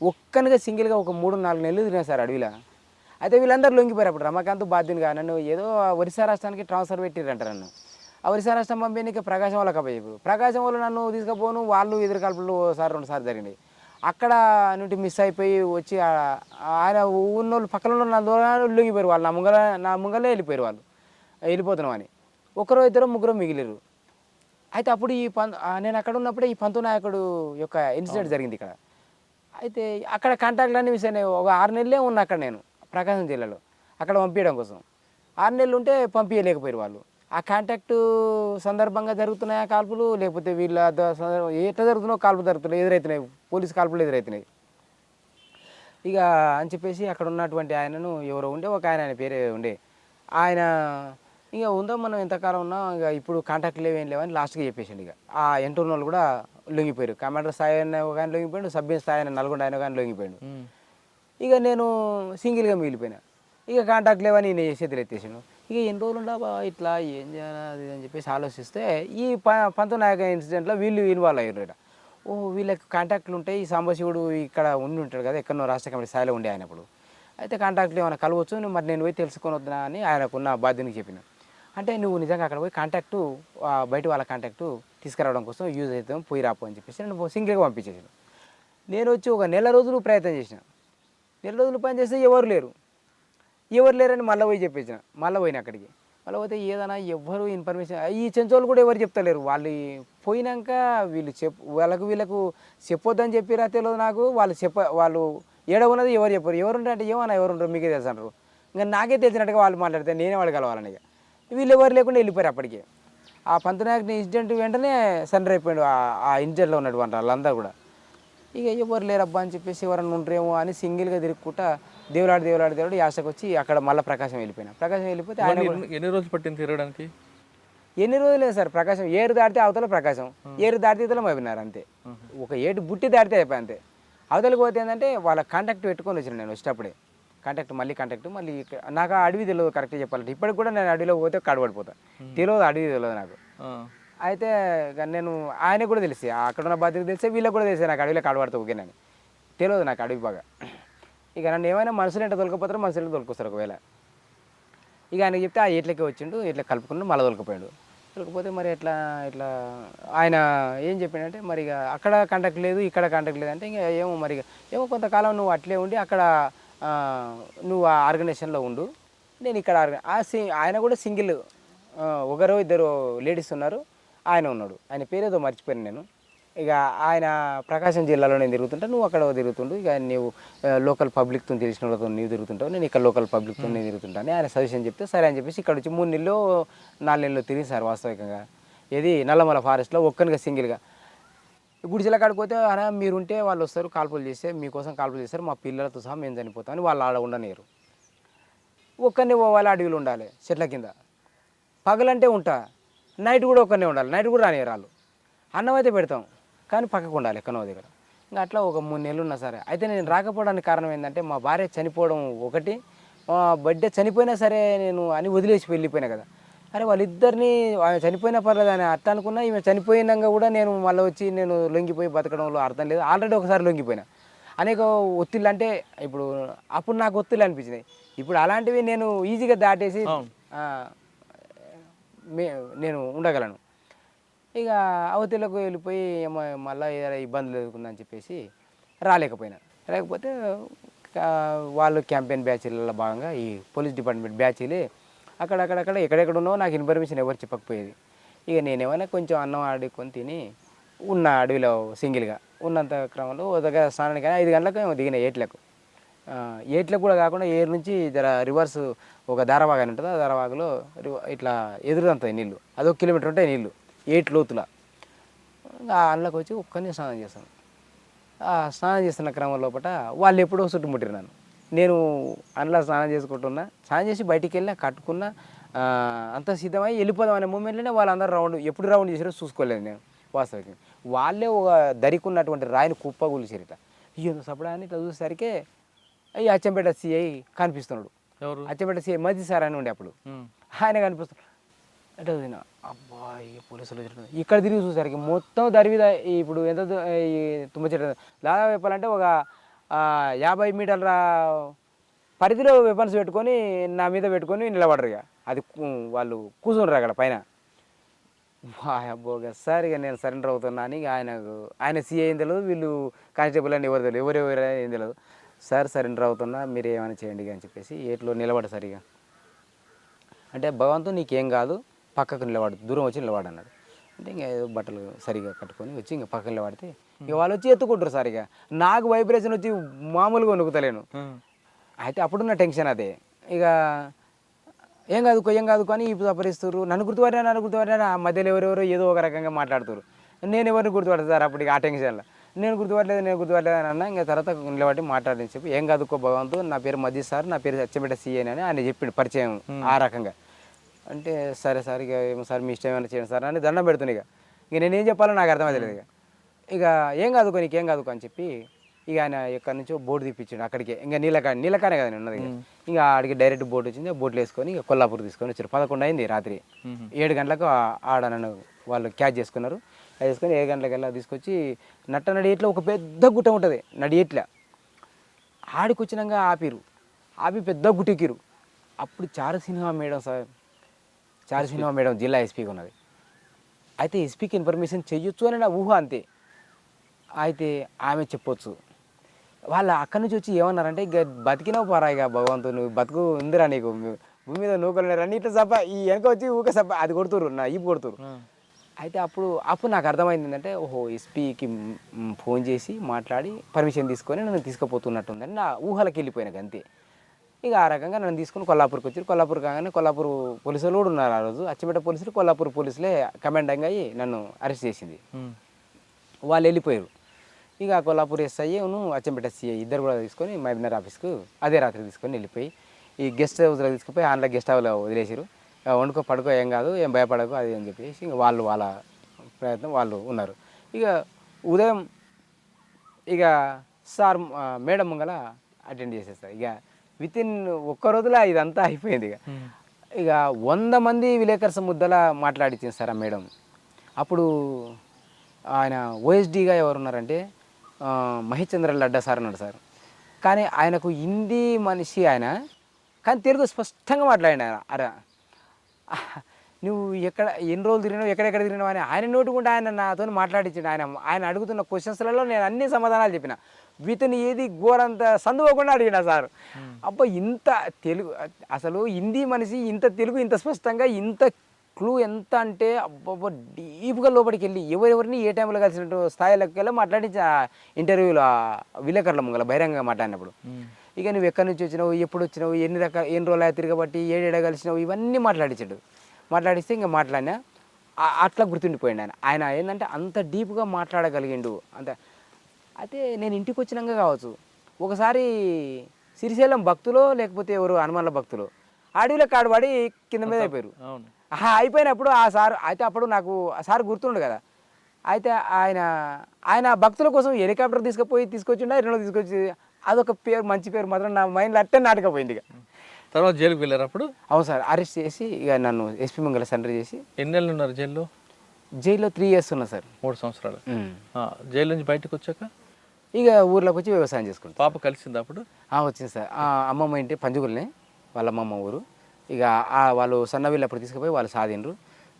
ఒక్కనిగా సింగిల్గా ఒక 3-4 నెలలు తిరిగినా సార్ అడవిలో. అయితే వీళ్ళందరూ లొంగిపోయారు. అప్పుడు రమాకాంత్ బాధ్యునిగా నన్ను ఏదో ఒరిస్సా రాష్ట్రానికి ట్రాన్స్ఫర్ పెట్టిరంటారు నన్ను. ఆ ఒరిస్సా రాష్ట్రం పంపిణీకి ప్రకాశం వాళ్ళకి అప్పచెప్పారు. ప్రకాశం వాళ్ళు నన్ను తీసుకుపోను, వాళ్ళు ఎదురు కలుపులు 2 సార్లు జరిగినాయి. అక్కడ నుండి మిస్ అయిపోయి వచ్చి ఆయన ఉన్నోళ్ళు పక్కన నా దూరం లొంగిపోయారు. వాళ్ళు నా ముంగలే వెళ్ళిపోయారు. వాళ్ళు వెళ్ళిపోతున్నాం అని 1-2-3 మిగిలిరు. అయితే అప్పుడు నేను అక్కడ ఉన్నప్పుడే ఈ పంతు నాయకుడు యొక్క ఇన్సిడెంట్ జరిగింది ఇక్కడ. అయితే అక్కడ కాంటాక్ట్లు అన్నీ మిస్ అయినాయి. ఒక 6 నెలలే ఉన్నా అక్కడ నేను ప్రకాశం జిల్లాలో అక్కడ పంపించడం కోసం. 6 నెలలు ఉంటే పంపించలేకపోయారు వాళ్ళు. ఆ కాంటాక్ట్ సందర్భంగా జరుగుతున్నాయా కాల్పులు, లేకపోతే వీళ్ళ ఎట్లా జరుగుతున్నాయో కాల్పులు జరుగుతున్నాయి, ఎదురవుతున్నాయి, పోలీసు కాల్పులు ఎదురవుతున్నాయి. ఇక అని చెప్పేసి అక్కడ ఉన్నటువంటి ఆయనను ఎవరో ఉండే, ఒక ఆయన పేరే ఉండే ఆయన, ఇక ఉందాం మనం ఎంతకాలం ఉన్నా, ఇక ఇప్పుడు కాంటాక్ట్ లేవేం లేవని లాస్ట్గా చెప్పేసిండు. ఇక ఆ ఎంటూరు వాళ్ళు కూడా లొంగిపోయారు. కమాండర్ స్థాయి అయినా ఒక ఆయన లొంగిపోయాడు, సభ్య స్థాయి అయిన నల్గొండ ఆయన కానీ లొంగిపోయాడు. ఇక నేను సింగిల్గా మిగిలిపోయినా. ఇక కాంటాక్ట్ లేవని నేను చేతులు ఎత్తేసాను. ఇక ఎన్ని రోజులు ఉండబా ఇట్లా ఏం చేయాలి అది అని చెప్పేసి ఆలోచిస్తే ఈ పంతనాయక ఇన్సిడెంట్లో వీళ్ళు ఇన్వాల్వ్ అయ్యారు. ఓ వీళ్ళకి కాంటాక్ట్లు ఉంటాయి, ఈ సాంబశివుడు ఇక్కడ ఉండి ఉంటాడు కదా, ఎక్కడో రాష్ట్ర కమిటీ స్థాయిలో ఉండే ఆయనప్పుడు. అయితే కాంటాక్ట్లు ఏమైనా కలవచ్చు, మరి నేను పోయి తెలుసుకొని వద్దా అని ఆయనకున్న బాధ్యతకి చెప్పిన. అంటే నువ్వు నిజంగా అక్కడ పోయి కాంటాక్టు బయట వాళ్ళ కాంటాక్టు తీసుకురావడం కోసం యూజ్ అవుతాం, పోయి రాపు అని చెప్పేసి నేను సింగిల్గా పంపించేసాను. నేను వచ్చి ఒక నెల రోజులు ప్రయత్నం చేసిన. నెల రోజులు పని చేస్తే ఎవరు లేరని మళ్ళీ పోయి చెప్పేసిన. మళ్ళీ పోయిన అక్కడికి. మళ్ళీ పోతే ఏదైనా ఎవ్వరు ఇన్ఫర్మేషన్, ఈ చెంచోళ్ళు కూడా ఎవరు చెప్తలేరు. వాళ్ళు పోయినాక వీళ్ళు వీళ్ళకు చెప్పొద్దని చెప్పిరా తెలియదు నాకు. వాళ్ళు ఏడ ఉన్నది ఎవరు చెప్పారు, ఎవరుంటారు అంటే ఏమన్నా ఎవరుంటారు మీకే తెలుసు అంటారు. ఇంకా నాకే తెలిసినట్టుగా వాళ్ళు మాట్లాడితే నేనే వాళ్ళు కలవాలని. ఇక వీళ్ళు ఎవరు లేకుండా వెళ్ళిపోయారు అప్పటికే. ఆ పంతనాయకుని ఇన్సిడెంట్ వెంటనే సరెండర్ అయిపోయాడు ఆ ఇన్సిడెంట్లో ఉన్నటువంటి వాళ్ళందరూ కూడా. ఇక ఎవరు లేరబ్బా అని చెప్పేసి ఎవరన్నా ఉంటారేమో అని సింగిల్గా తిరుగుకుంటా దేవులాడి యాసకు వచ్చి అక్కడ మళ్ళీ ప్రకాశం వెళ్ళిపోయితే ఆయన ఎన్ని రోజులు పట్టింది తిరగడానికి? ఎన్ని రోజులు లేదు సార్. ప్రకాశం ఏరు దాటితే అవతల ప్రకాశం, ఏరు దాటితే ఇతల అయిపోయినారు అంతే. ఒక ఏటు బుట్టి దాటితే అయిపోయి అంతే. అవతలకి పోతే ఏంటంటే వాళ్ళ కాంటాక్ట్ పెట్టుకొని వచ్చిన నేను వచ్చేటప్పుడే. కాంటాక్ట్ మళ్ళీ నాకు ఆ అడవి తెలియదు కరెక్ట్గా చెప్పాలంటే. ఇప్పటికి కూడా నేను అడవిలో పోతే కడబడిపోతా, తెలియదు అడవి తెలియదు నాకు. అయితే నేను ఆయనకు కూడా తెలిసి అక్కడ ఉన్న బాధ్యత తెలిసే, వీళ్ళకి కూడా తెలిసే నాకు అడవిలో కడబడితే ఓకేనని. తెలియదు నాకు అడవి బాగా. ఇక నన్ను ఏమైనా మనుషులు ఏంటో తొలకపోతారో మనుషులు తొలకొస్తారు ఒకవేళ. ఇక ఆయనకి చెప్తే ఆ ఏట్లకే వచ్చిండు, ఇట్లా కలుపుకుని మళ్ళీ తొలకపోయాడు. తొలకపోతే మరి ఇట్లా ఆయన ఏం చెప్పాడంటే మరి ఇక అక్కడ కాంటాక్ట్ లేదు, ఇక్కడ కాంటాక్ట్ లేదు అంటే ఇంకా ఏమో మరి ఏమో కొంతకాలం నువ్వు అట్లే ఉండి అక్కడ నువ్వు ఆ ఆర్గనైజేషన్లో ఉండు, నేను ఇక్కడ ఆయన కూడా సింగిల్, ఒకరు ఇద్దరు లేడీస్ ఉన్నారు, ఆయన ఉన్నాడు. ఆయన పేరేదో మర్చిపోయాను నేను. ఇక ఆయన ప్రకాశం జిల్లాలో నేను తిరుగుతుంటా, నువ్వు అక్కడ తిరుగుతుండు. ఇక నువ్వు లోకల్ పబ్లిక్తో తెలిసిన వాళ్ళతో నీవు తిరుగుతుంటావు, నేను ఇక్కడ లోకల్ పబ్లిక్తో నేను తిరుగుతుంటాను ఆయన సజెషన్ చెప్తే సరే అని చెప్పేసి ఇక్కడ వచ్చి 3 నెలలు 4 నెలలు తిరిగి సార్ వాస్తవికంగా. ఇది నల్లమల ఫారెస్ట్లో ఒక్కనిగా సింగిల్గా. గుడిసెల కాడిపోతే అలా మీరుంటే వాళ్ళు వస్తారు కాల్పులు చేస్తే, మీకోసం కాల్పులు చేస్తారు, మా పిల్లలతో సహా మేము చనిపోతామని వాళ్ళు ఆడ ఉండనియరు. ఒక్కరినే పోవాలి, అడవిలో ఉండాలి చెట్ల కింద. పగలంటే ఉంటా, నైట్ కూడా ఒక్కరినే ఉండాలి, నైట్ కూడా రానియరు వాళ్ళు. అన్నం అయితే పెడతాం కానీ పక్కకు ఉండాలి ఎక్కడో దగ్గర. ఇంకా అట్లా ఒక 3 నెలలు ఉన్నా సరే. అయితే నేను రాకపోవడానికి కారణం ఏంటంటే మా భార్య చనిపోవడం ఒకటి, మా బిడ్డ చనిపోయినా సరే నేను అని వదిలేసి వెళ్ళిపోయినా కదా. అరే వాళ్ళిద్దరిని ఆమె చనిపోయినా పర్లేదు అని అట్లా అనుకున్నా, ఈమె చనిపోయినాక కూడా నేను మళ్ళీ వచ్చి నేను లొంగిపోయి బతకడంలో అర్థం లేదు. ఆల్రెడీ ఒకసారి లొంగిపోయినా. అనేక ఒత్తిళ్ళు అంటే ఇప్పుడు అప్పుడు నాకు ఒత్తిళ్ళు అనిపించినాయి. ఇప్పుడు అలాంటివి నేను ఈజీగా దాటేసి నేను ఉండగలను. ఇక అవతలకు వెళ్ళిపోయి మళ్ళీ ఏదైనా ఇబ్బందులు ఎదుర్కొందని చెప్పేసి రాలేకపోతే వాళ్ళు క్యాంపెయిన్ బ్యాచ్లలో భాగంగా ఈ పోలీస్ డిపార్ట్మెంట్ బ్యాచ్లే అక్కడక్కడ ఎక్కడెక్కడ ఉన్నావో నాకు ఇన్ఫర్మేషన్ ఎవరు చెప్పకపోయేది. ఇక నేనేమైనా కొంచెం అన్నం ఆడుకొని తిని ఉన్న అడవిలో సింగిల్గా ఉన్నంత క్రమంలో ఒక దగ్గర స్నానానికి 5 గంటలకు దిగిన ఏట్లకు కూడా కాకుండా ఏరు నుంచి జర రివర్స్ ఒక దారవాగ అని ఉంటుంది, ఆ దారవాగలో ఇట్లా ఎదురుదంతాయి నీళ్ళు, అది 1 కిలోమీటర్ ఉంటాయి నీళ్ళు 8 లోతుల. ఆ అందులోకి వచ్చి ఒక్కరిని స్నానం చేస్తాను. ఆ స్నానం చేస్తున్న క్రమం లోపల వాళ్ళు ఎప్పుడో చుట్టుముట్టారు నన్ను. నేను అందులో స్నానం స్నానం చేసి బయటికి వెళ్ళినా కట్టుకున్నా అంత సిద్ధమై వెళ్ళిపోదాం అనే మూమెంట్లోనే వాళ్ళందరూ ఎప్పుడు రౌండ్ చేసారో చూసుకోలేదు నేను వాస్తవికంగా. వాళ్ళే ఒక దరికున్నటువంటి రాయిని కుప్ప కూల్చారు. ఇట్లా ఇయ్యో సపడా అని ఇట్లా చూసేసరికి అయ్యి అచ్చంపేట సిఐ కనిపిస్తున్నాడు. ఎవరు? అచ్చంపేట సిఐ మధ్య సార్ అని ఉండే అప్పుడు. ఆయన కనిపిస్తున్నాడు. అంటే అబ్బాయి పోలీసులు ఇక్కడ తిరిగి చూసేసరికి మొత్తం దరివిద ఇప్పుడు ఎంత ఈ తుమ్మ చెట్టు దాదాపు చెప్పాలంటే ఒక 50 మీటర్ల పరిధిలో వెపన్స్ పెట్టుకొని నా మీద పెట్టుకొని నిలబడరు. ఇక అది వాళ్ళు కూర్చున్నారు అక్కడ పైన. అబ్బోగా సార్ ఇక నేను సరెండర్ అవుతున్నా అని ఆయన సీఏ ఏం తెలియదు, వీళ్ళు కానిస్టేబుల్ అని ఎవరు తెలియదు, ఎవరెవరు ఏం తెలియదు. సార్ సరెండర్ అవుతున్నా మీరు ఏమైనా చేయండి అని చెప్పేసి ఏట్లో నిలబడ సరిగా అంటే భగవంతుడు నీకేం కాదు పక్కకు నిలబడు, దూరం వచ్చి నిలబడు అన్నాడు. అంటే ఇంకా ఏదో బట్టలు సరిగా కట్టుకొని వచ్చి ఇంకా పక్కన నిలబడితే ఇక వాళ్ళు వచ్చి ఎత్తుకుంటారు సార్. ఇక నాకు వైబ్రేషన్ వచ్చి మామూలుగా వణుకుతలేను. అయితే అప్పుడున్న టెన్షన్ అదే. ఇక ఏం కాదు అని ఇప్పుడు సపరిస్తారు. నన్ను గుర్తుపట్టినా ఆ మధ్యలో ఎవరెవరో ఏదో ఒక రకంగా మాట్లాడుతారు. నేను ఎవరిని గుర్తుపడతాను సార్ అప్పటికి ఆ టెన్షన్లో. నేను గుర్తుపట్టలేదు అని అన్నా. ఇంకా తర్వాత నిలబడి మాట్లాడని చెప్పి ఏం కాదుకో భగవంతు, నా పేరు మధ్య సార్, నా పేరు అచ్చంపేట సిఐ అని ఆయన చెప్పిండు పరిచయం ఆ రకంగా. అంటే సరే సార్ ఇక ఏమో సార్ మీ ఇష్టం ఏమైనా చేయండి సార్ అని దండం పెడుతున్నాయి. ఇక నేనేం చెప్పాలో నాకు అర్థమవుతలేదు. ఇక ఏం కాదుకో నీకేం కాదుకో అని చెప్పి ఇక ఆయన ఎక్కడి నుంచో బోర్డు తీపిచ్చాడు అక్కడికి. ఇంకా నీళ్ళకానే కదా నేను ఉన్నది. ఇంకా ఆడికి డైరెక్ట్ బోట్ వచ్చింది. బోట్లు వేసుకొని ఇక కొల్లాపూర్ తీసుకొని వచ్చారు. 11 అయింది రాత్రి. 7 గంటలకు ఆడ నన్ను వాళ్ళు క్యాచ్ చేసుకున్నారు. అది చేసుకొని 7 గంటలకల్లా తీసుకొచ్చి నడియట్లో ఒక పెద్ద గుట్ట ఉంటుంది నడియట్ల. ఆడికి వచ్చినాక ఆపి పెద్ద గుట్టెక్కిరు. అప్పుడు చారు సినిమా మేడం జిల్లా ఎస్పీగా ఉన్నది. అయితే ఎస్పీకి ఇన్ఫర్మేషన్ చెయ్యొచ్చు అని నా ఊహ అంతే. అయితే ఆమె చెప్పొచ్చు. వాళ్ళు అక్కడి నుంచి వచ్చి ఏమన్నారంటే ఇక బతికినావు పారా ఇక భగవంతుడు, నువ్వు బతుకు ఉందిరా నీకు, భూమి మీద నూకలు అన్ని ఇట్లా సప్ప ఈ వెనక వచ్చి ఊక సప్ప అది కొడుతురు, నా ఈపు కొడుతురు. అయితే అప్పుడు నాకు అర్థమైంది ఏంటంటే ఓహో ఎస్పీకి ఫోన్ చేసి మాట్లాడి పర్మిషన్ తీసుకొని నన్ను తీసుకుపోతున్నట్టుందని నా ఊహలకు వెళ్ళిపోయినాక అంతే. ఇక ఆ రకంగా నన్ను తీసుకుని కొల్లాపూర్కి వచ్చారు. కొల్లాపూర్ కాగానే కొల్లాపూర్ పోలీసులు కూడా ఉన్నారు ఆ రోజు. అచ్చంపేట పోలీసులు కొల్లాపూర్ పోలీసులే కమాండింగ్ అయ్యి నన్ను అరెస్ట్ చేసింది. వాళ్ళు వెళ్ళిపోయారు. ఇక కొల్లాపూర్ ఎస్ఐను అచ్చంపేట సిఐ ఇద్దరు కూడా తీసుకొని మహబూబ్నగర్ ఆఫీస్కు అదే రాత్రి తీసుకొని వెళ్ళిపోయి ఈ గెస్ట్ హౌస్లో తీసుకుపోయి అందులో గెస్ట్ హౌస్లో వదిలేసారు. వండుకో పడుకో ఏం కాదు, ఏం భయపడకు అది అని చెప్పేసి ఇంక వాళ్ళ ప్రయత్నం వాళ్ళు ఉన్నారు. ఇక ఉదయం ఇక సార్ మేడం ముంగల అటెండ్ చేసేస్తారు. ఇక వితిన్ ఒక్క రోజులో ఇదంతా అయిపోయింది. ఇక 100 మంది విలేకరుల ముద్దలా మాట్లాడించింది సార్ ఆ మేడం. అప్పుడు ఆయన ఓఎస్డీగా ఎవరున్నారంటే మహేశ్చంద్ర లడ్డా సార్ అన్నాడు సార్. కానీ ఆయనకు హిందీ మనిషి ఆయన, కానీ తెలుగు స్పష్టంగా మాట్లాడిన ఆయన. అరే నువ్వు ఎన్ని రోజులు తిరిగినావు, ఎక్కడెక్కడ తిరిగినావు అని ఆయన నోటుకుంటే ఆయన నాతో మాట్లాడించాడు. ఆయన అడుగుతున్న క్వశ్చన్స్లలో నేను అన్ని సమాధానాలు చెప్పిన. వీటిని ఏది ఘోరంత సందుకోకుండా అడిగిన సార్. అబ్బా ఇంత తెలుగు, అసలు హిందీ మనిషి ఇంత తెలుగు ఇంత స్పష్టంగా ఇంత క్లూ ఎంత అంటే అబ్బబ్బా డీప్గా లోపలికి వెళ్ళి ఎవరెవరిని ఏ టైంలో కలిసినట్టు స్థాయిలోకి వెళ్ళి మాట్లాడించి ఇంటర్వ్యూలో విలేకరుల ముంగల బహిరంగంగా మాట్లాడినప్పుడు ఇక నువ్వు ఎక్కడి నుంచి వచ్చినావు, ఎప్పుడు వచ్చినావు, ఎన్ని రోజులు తిరగబట్టి ఏడేడా కలిసినావు, ఇవన్నీ మాట్లాడిస్తే ఇంకా మాట్లాడినా అట్లా గుర్తుండిపోయింది ఆయన ఏంటంటే అంత డీప్గా మాట్లాడగలిగిండు అంత. అయితే నేను ఇంటికి వచ్చినాక కావచ్చు ఒకసారి శ్రీశైలం భక్తులో లేకపోతే ఎవరు హనుమాన్ల భక్తులు అడవిలో కాడబడి కింద మీద అయిపోయారు. అయిపోయినప్పుడు ఆ సార్ అయితే అప్పుడు నాకు ఆ సార్ గుర్తుండు కదా. అయితే ఆయన భక్తుల కోసం హెలికాప్టర్ తీసుకొచ్చిండ 2 తీసుకొచ్చి అదొక పేరు, మంచి పేరు మాత్రం నా మైండ్లో అట్టే నాటకపోయింది. ఇక తర్వాత జైలుకి వెళ్ళారు అప్పుడు? అవును సార్, అరెస్ట్ చేసి ఇక నన్ను ఎస్పీ మంగళ సెంటర్ చేసి. ఎన్ని నెలలు ఉన్నారు జైల్లో? జైల్లో 3 years ఉన్నా సార్. 3 సంవత్సరాలు. జైలు నుంచి బయటకు వచ్చాక ఇక ఊర్లోకి వచ్చి వ్యవసాయం చేసుకుంటాం. పాప కలిసింది అప్పుడు? వచ్చింది సార్. అమ్మమ్మ ఇంటి పంజుగులనే వాళ్ళ అమ్మమ్మ ఊరు. ఇక వాళ్ళు సన్నవీళ్ళు అప్పుడు తీసుకుపోయి వాళ్ళు సాధిండ్రు.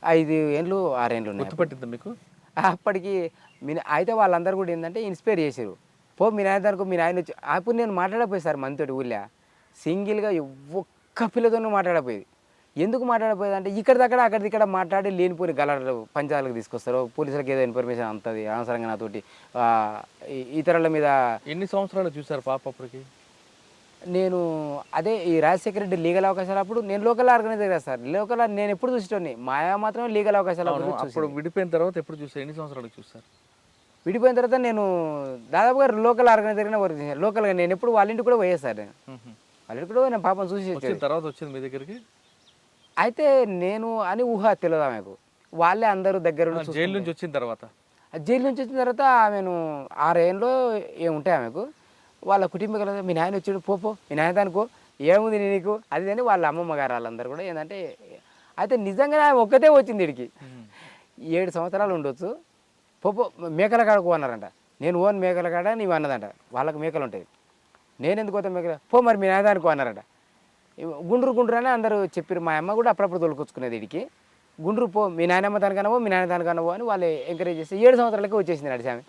5 ఏళ్ళు 6 ఏళ్ళు గుర్తుపట్టింది మీకు అప్పటికి. అయితే వాళ్ళందరూ కూడా ఏంటంటే ఇన్స్పైర్ చేశారు. మీ నాయన అనుకో, మీ నాయన వచ్చి అప్పుడు నేను మాట్లాడపోయి సార్ మనతోటి ఊళ్ళో సింగిల్గా ఒక్క పిల్లతోనూ మాట్లాడపోయేది. ఎందుకు మాట్లాడపోయేది అంటే ఇక్కడిదక్కడ అక్కడిక్కడ మాట్లాడి లేనిపోని గలాటలు పంచాలకు తీసుకొస్తారు. పోలీసులకు ఏదో ఇన్ఫర్మేషన్ అంతది అనవసరంగా నాతోటి ఇతరుల మీద. ఎన్ని సంవత్సరాలు చూసారు పాప అప్పటికి? నేను అదే ఈ రాజశేఖర రెడ్డి లీగల్ అవకాశాలు అప్పుడు నేను లోకల్ ఆర్గనైజర్ కదా సార్. లోకల్ నేను ఎప్పుడు చూసేటోని, మాయా మాత్రమే లీగల్ అవకాశాలు. అప్పుడు విడిపోయిన తర్వాత ఎప్పుడు చూసారు? ఎన్ని సంవత్సరాలు చూసారు? విడిపోయిన తర్వాత నేను దాదాపుగా లోకల్ ఆర్గనైజర్గానే వర్క్ చేశాను. లోకల్గా నేను ఎప్పుడు వాళ్ళ ఇంటికి కూడా పోయే సార్. వాళ్ళ ఇంటికి కూడా నేను పాపం చూసి తర్వాత వచ్చింది మీ దగ్గరికి. అయితే నేను అని ఊహ తెలియదు ఆమెకు. వాళ్ళే అందరూ దగ్గర జైలు నుంచి వచ్చిన తర్వాత ఆమెను 6 ఏళ్ళు ఏముంటాయి ఆమెకు. వాళ్ళ కుటుంబీకులు మీ నాయన వచ్చాడు పో మీ నాయన దానికో ఏముంది నీకు అది అని వాళ్ళ అమ్మమ్మ గారు వాళ్ళందరూ కూడా ఏంటంటే. అయితే నిజంగా ఆమె ఒక్కతే వచ్చింది ఇడికి. 7 సంవత్సరాలు ఉండొచ్చు. పో మేకల కాడకు అన్నారంట. నేను ఓన్ మేకల కాడ నీవు అన్నదంట. వాళ్ళకి మేకలు ఉంటాయి, నేను ఎందుకు పోతా మేకల మరి మీ నాయన దానికో అన్నారంట. గుండ్రు అని అందరూ చెప్పారు. మా అమ్మ కూడా అప్పుడప్పుడు తోలుకొచ్చుకునేది ఇడికి. గుండ్రు మీ నాయనమ్మ దానికనవో మీ నాయన దానికనవో అని వాళ్ళు ఎంకరేజ్ చేస్తే 7 సంవత్సరాలకే వచ్చేసింది నడిచి ఆమె.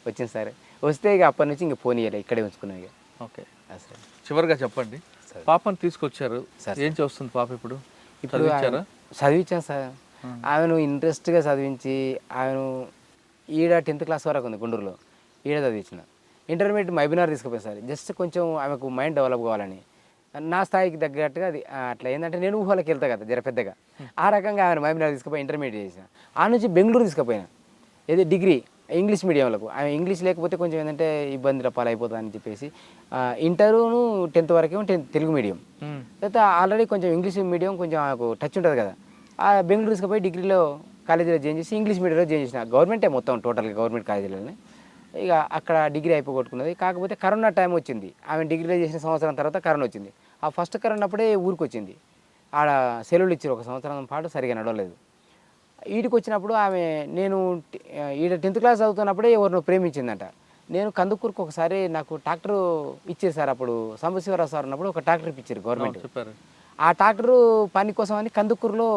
వచ్చింది సరే వస్తే ఇక అప్పటి నుంచి ఇంక పోనీయాలి ఇక్కడే ఉంచుకున్నాను. ఇక ఓకే సార్, చివరిగా చెప్పండి, పాపను తీసుకొచ్చారు, ఏం చేస్తుంది పాప ఇప్పుడు? చదివించాను సార్. ఆమెను ఇంట్రెస్ట్గా చదివించి ఆమెను ఈడ 10th క్లాస్ వరకు ఉంది గుంటూరులో, ఈడ చదివించిన. ఇంటర్మీడియట్ మహబూబ్నగర్ తీసుకుపోయి సార్ జస్ట్ కొంచెం ఆమెకు మైండ్ డెవలప్ కావాలని. నా స్థాయికి తగ్గట్టుగా అది అట్లా ఏంటంటే నేను ఊహలోకి వెళ్తా కదా జర పెద్దగా ఆ రకంగా ఆమె మహబూబ్నగర్ తీసుకుపోయి ఇంటర్మీడియట్ చేసిన ఆ నుంచి బెంగళూరు తీసుకుపోయినా ఏది డిగ్రీ ఇంగ్లీష్ మీడియంలకు ఆమె ఇంగ్లీష్ లేకపోతే కొంచెం ఏంటంటే ఇబ్బందుల పాలైపోతుంది అని చెప్పేసి ఇంటర్ను 10th వరకేమో తెలుగు మీడియం తర్వాత ఆల్రెడీ కొంచెం ఇంగ్లీష్ మీడియం కొంచెం ఆమెకు టచ్ ఉంటుంది కదా ఆ బెంగళూరు తీసుకుపోయి డిగ్రీలో కాలేజీలో జాయిన్ చేసి ఇంగ్లీష్ మీడియంలో జాయిన్ చేసిన గవర్నమెంటే మొత్తం టోటల్గా గవర్నమెంట్ కాలేజీలోనే ఇక అక్కడ డిగ్రీ అయిపోగొట్టుకున్నది కాకపోతే కరోనా టైం వచ్చింది ఆమె డిగ్రీలో చేసిన సంవత్సరం తర్వాత కరోనా వచ్చింది ఆ ఫస్ట్ కరోనా అప్పుడే ఊరికి వచ్చింది ఆడ సెలవులు ఇచ్చారు ఒక సంవత్సరం పాటు సరిగా నడవలేదు వీటికి వచ్చినప్పుడు ఆమె నేను ఈడ 10th క్లాస్ చదువుతున్నప్పుడే ఎవరినో ప్రేమించిందంట నేను కందుకూరుకు ఒకసారి నాకు ట్రాక్టర్ ఇచ్చారు సార్ అప్పుడు సాంబశివరావు సార్ ఉన్నప్పుడు ఒక ట్రాక్టర్ ఇచ్చారు గవర్నమెంట్ చెప్పారు. ఆ ట్రాక్టరు పని కోసం అని కందుకూరులో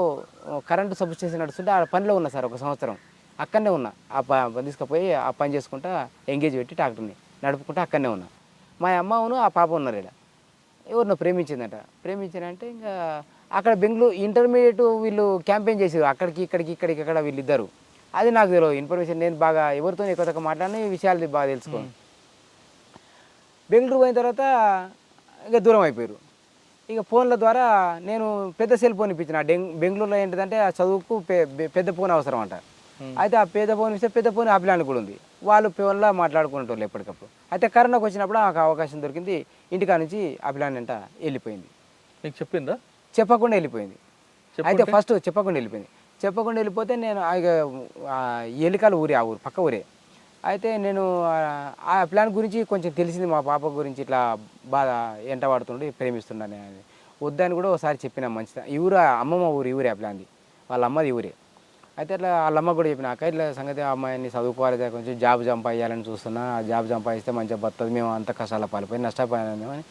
కరెంటు సబ్ స్టేషన్ నడుస్తుంటే ఆ పనిలో ఉన్నా సార్ ఒక సంవత్సరం అక్కడనే ఉన్నా తీసుకుపోయి ఆ పని చేసుకుంటా ఎంగేజ్ పెట్టి ట్రాక్టర్ని నడుపుకుంటా అక్కడనే ఉన్నా మా అమ్మను ఆ పాప ఉన్నారు ఇక్కడ ఎవరినో ప్రేమించిందట ప్రేమించారంటే ఇంకా అక్కడ బెంగళూరు ఇంటర్మీడియట్ వీళ్ళు క్యాంపెయిన్ చేసారు అక్కడికి ఇక్కడ వీళ్ళిద్దరు అది నాకు తెలియదు ఇన్ఫర్మేషన్ నేను బాగా ఎవరితో ఎక్కువ తక్కువ మాట్లాడిన ఈ విషయాలు బాగా తెలుసుకోను బెంగళూరు పోయిన తర్వాత ఇక దూరం అయిపోయారు ఇక ఫోన్ల ద్వారా నేను పెద్ద సెల్ ఫోన్ ఇప్పించిన బెంగళూరులో ఏంటిదంటే ఆ చదువుకు పెద్ద ఫోన్ అవసరం అంట అయితే ఆ పెద్ద ఫోన్ ఇస్తే పెద్ద ఫోన్ అభిలాన్ కూడా ఉంది వాళ్ళు ఫోన్లో మాట్లాడుకునేటోళ్ళు ఎప్పటికప్పుడు అయితే కరోనాకు వచ్చినప్పుడు నాకు అవకాశం దొరికింది ఇంటికా నుంచి అభిలాన్ అంట వెళ్ళిపోయింది నీకు చెప్పిందా చెప్పకుండా వెళ్ళిపోయింది అయితే ఫస్ట్ చెప్పకుండా వెళ్ళిపోతే నేను ఇక ఎలికల ఊరే ఆ ఊరు పక్క ఊరే అయితే నేను ఆ ప్లాన్ గురించి కొంచెం తెలిసింది మా పాప గురించి ఇట్లా బాగా ఎంట పడుతుండే ప్రేమిస్తున్నాను అని వద్దని కూడా ఒకసారి చెప్పిన మంచిదా ఈ ఊరు అమ్మమ్మ ఊరు ఈ ఊరే ఆ ప్లాన్ది వాళ్ళ అమ్మది ఈ ఊరే అయితే అట్లా వాళ్ళ అమ్మ కూడా చెప్పిన అక్క ఇట్లా సంగతి అమ్మాయిని చదువుకోవాలి కొంచెం జాబ్ సంపాదించాలని చూస్తున్నా ఆ జాబ్ సంపాదిస్తే మంచిగా బతుంది మేము అంత కష్టాల పాలిపోయి నష్టపోయాను అని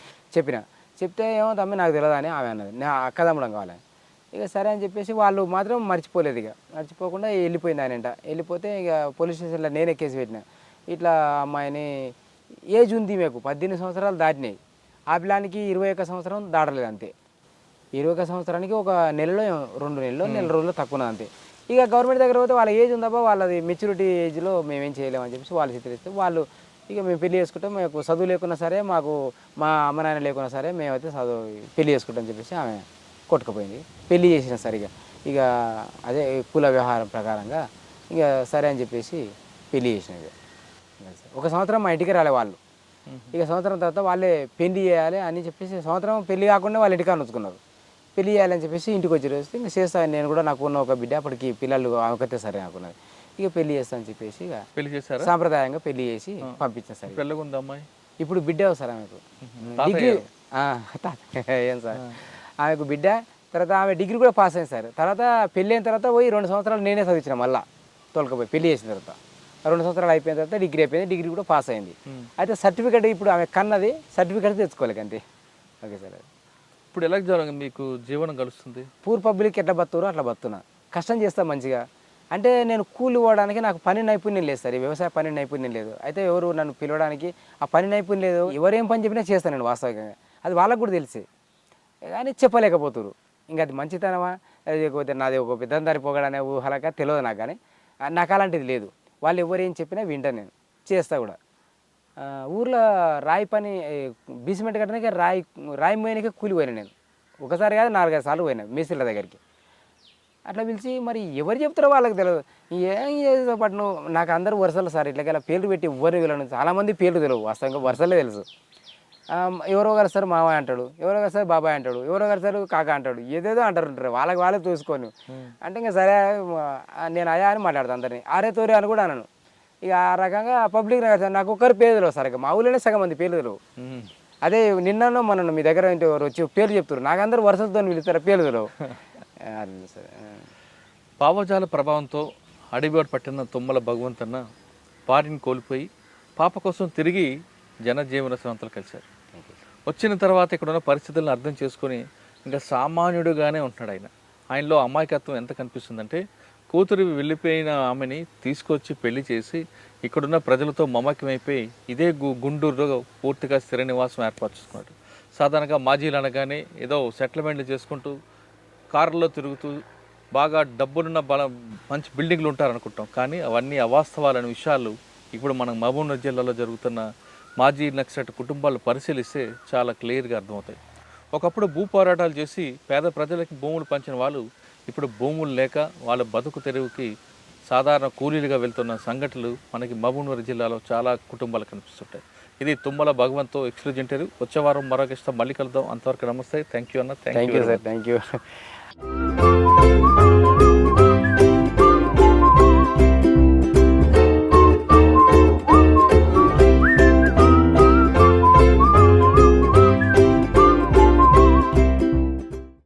చెప్తే ఏమో తమ్మి నాకు తెలియదు అని ఆమె అన్నది నా అక్కదమ్మడం కావాలి ఇక సరే అని చెప్పేసి వాళ్ళు మాత్రం మర్చిపోలేదు ఇక మర్చిపోకుండా వెళ్ళిపోయింది ఆయన వెళ్ళిపోతే ఇక పోలీస్ స్టేషన్లో నేనే కేసు పెట్టిన ఇట్లా అమ్మాయిని ఏజ్ ఉంది మీకు 18 సంవత్సరాలు దాటినాయి ఆ పిల్లానికి 21 సంవత్సరం దాటలేదు అంతే 21 సంవత్సరానికి ఒక నెలలో 2 నెలలు నెల రోజులు తక్కువ ఉన్నది అంతే ఇక గవర్నమెంట్ దగ్గర పోతే వాళ్ళ ఏజ్ ఉందబ్బా వాళ్ళది మెచ్యూరిటీ ఏజ్లో మేమేం చేయలేమని చెప్పేసి వాళ్ళు చిత్రిస్తే వాళ్ళు ఇక మేము పెళ్లి చేసుకుంటాం మాకు చదువు లేకున్నా సరే మాకు మా అమ్మ నాయన లేకున్నా సరే మేమైతే పెళ్లి చేసుకుంటాం చెప్పేసి ఆమె కొట్టుకుపోయింది పెళ్లి చేసిన సరిగా ఇక అదే కుల వ్యవహారం ప్రకారంగా ఇక సరే అని చెప్పేసి పెళ్లి చేసిన ఇక ఒక సంవత్సరం మా ఇంటికి రాలే వాళ్ళు ఇక సంవత్సరం తర్వాత వాళ్ళే పెళ్లి చేయాలి అని చెప్పేసి సంవత్సరం పెళ్లి కాకుండా వాళ్ళ ఇంటికి అనుకున్నారు పెళ్లి చేయాలని చెప్పేసి ఇంటికి వచ్చి వస్తే ఇంకా చేస్తాను నేను కూడా నాకు ఉన్న ఒక బిడ్డ అప్పటికి పిల్లలు అవకతే సరే అనుకున్నది ఇక పెళ్లి చేస్తానని చెప్పేసి ఇక పెళ్లి చేశారు సాంప్రదాయంగా పెళ్లి చేసి పంపించాను సార్ పెళ్ళగుంది అమ్మాయి ఇప్పుడు బిడ్డ సార్ ఆమెకు డిగ్రీ ఏం సార్ ఆమెకు బిడ్డ తర్వాత ఆమె డిగ్రీ కూడా పాస్ అయింది సార్ తర్వాత పెళ్ళి అయిన తర్వాత పోయి 2 సంవత్సరాలు నేనే చదివించిన మళ్ళీ తోలుకపోయి పెళ్లి చేసిన తర్వాత 2 సంవత్సరాలు అయిపోయిన తర్వాత డిగ్రీ అయిపోయింది డిగ్రీ కూడా పాస్ అయింది అయితే సర్టిఫికేట్ ఇప్పుడు ఆమె కన్నది సర్టిఫికేట్ తెచ్చుకోలేక అంతే ఓకే సార్ ఇప్పుడు ఎలా జరగదు మీకు జీవనం గడుస్తుంది పూర్ పబ్లిక్ ఎట్లా బతురు అట్లా బతున్నా కష్టం చేస్తా మంచిగా అంటే నేను కూలి పోవడానికి నాకు పని నైపుణ్యం లేదు సార్ వ్యవసాయ పని నైపుణ్యం లేదు అయితే ఎవరు నన్ను పిలవడానికి ఆ పని నైపుణ్యం లేదు ఎవరేం పని చెప్పినా చేస్తాను నేను వాస్తవికంగా అది వాళ్ళకు కూడా తెలిసి కానీ చెప్పలేకపోతురు ఇంకా అది మంచితనమా లేకపోతే నాది ఒక పెద్దందారి పొగడనే ఊహలక తెలియదు నాకు కానీ నాకు అలాంటిది లేదు వాళ్ళు ఎవరు ఏం చెప్పినా వింటాను నేను చేస్తా కూడా ఊర్లో రాయి పని బీసిమెంట్ కట్టడానికి రాయి మోయనికే కూలి పోయినా నేను ఒకసారి కాదు 4-5 సార్లు పోయినా మేస్త్రీల దగ్గరికి అట్లా పిలిచి మరి ఎవరు చెప్తారో వాళ్ళకి తెలియదు ఏం చేసే పాటు నువ్వు నాకు అందరూ వరుసలు సార్ ఇట్లా పేర్లు పెట్టి ఎవరు వీళ్ళను చాలామంది పేర్లు తెలియవు వాస్తవంగా వరుసలే తెలుసు ఎవరో గారు సార్ మామయ్య అంటాడు ఎవరో గారు సార్ బాబాయ్ అంటాడు ఎవరో గారు సార్ కాక అంటాడు ఏదేదో అంటారు వాళ్ళకి వాళ్ళే చూసుకొని అంటే ఇంకా సరే నేను అయా అని మాట్లాడతాను అందరినీ ఆరే తోరే అని కూడా అన్నాను ఇక ఆ రకంగా పబ్లిక్ నాకు ఒక్కరు పేరు తెలియదు సార్ ఇక మా ఊళ్ళోనే సగం మంది పేర్లు తెలియవు అదే నిన్ననో మొన్న మీ దగ్గర ఎవరు వచ్చి పేర్లు చెప్తారు నాకు అందరూ వరుసలతో పిలుస్తారు పేర్లు తెలియవు సార్ భావజాల ప్రభావంతో అడిబాటు పట్టిన తుమ్మల భగవంతన్న పాటిని కోల్పోయి పాప కోసం తిరిగి జనజీవన స్రవంతులు కలిశారు. వచ్చిన తర్వాత ఇక్కడ ఉన్న పరిస్థితులను అర్థం చేసుకొని ఇంకా సామాన్యుడుగానే ఉంటున్నాడు ఆయనలో అమాయకత్వం ఎంత కనిపిస్తుందంటే కూతురు వెళ్ళిపోయిన ఆమెని తీసుకొచ్చి పెళ్లి చేసి ఇక్కడున్న ప్రజలతో మమకమైపోయి ఇదే గుంటూరులో పూర్తిగా స్థిర నివాసం ఏర్పరచుకున్నాడు. సాధారణంగా మాజీలు అనగానే ఏదో సెటిల్మెంట్లు చేసుకుంటూ కార్లలో తిరుగుతూ బాగా డబ్బులున్న మంచి బిల్డింగ్లు ఉంటారనుకుంటాం, కానీ అవన్నీ అవాస్తవాలనే విషయాలు ఇప్పుడు మనం మహబూబ్నగర్ జిల్లాలో జరుగుతున్న మాజీ నక్సలైట్ కుటుంబాలు పరిశీలిస్తే చాలా క్లియర్గా అర్థమవుతాయి. ఒకప్పుడు భూ పోరాటాలు చేసి పేద ప్రజలకి భూములు పంచిన వాళ్ళు ఇప్పుడు భూములు లేక వాళ్ళ బతుకు తెరువుకి సాధారణ కూలీలుగా వెళ్తున్న సంఘటనలు మనకి మహబూబ్నగర్ జిల్లాలో చాలా కుటుంబాలు కనిపిస్తుంటాయి. ఇది తుమ్మల భగవంతో ఎక్స్క్లూజివ్ ఇంటర్వ్యూ. వచ్చే వారం మరొక ఇష్టం మళ్ళీ కలుద్దాం. అంతవరకు నమస్తే. థ్యాంక్ యూ అన్న. Thank you sir, thank you.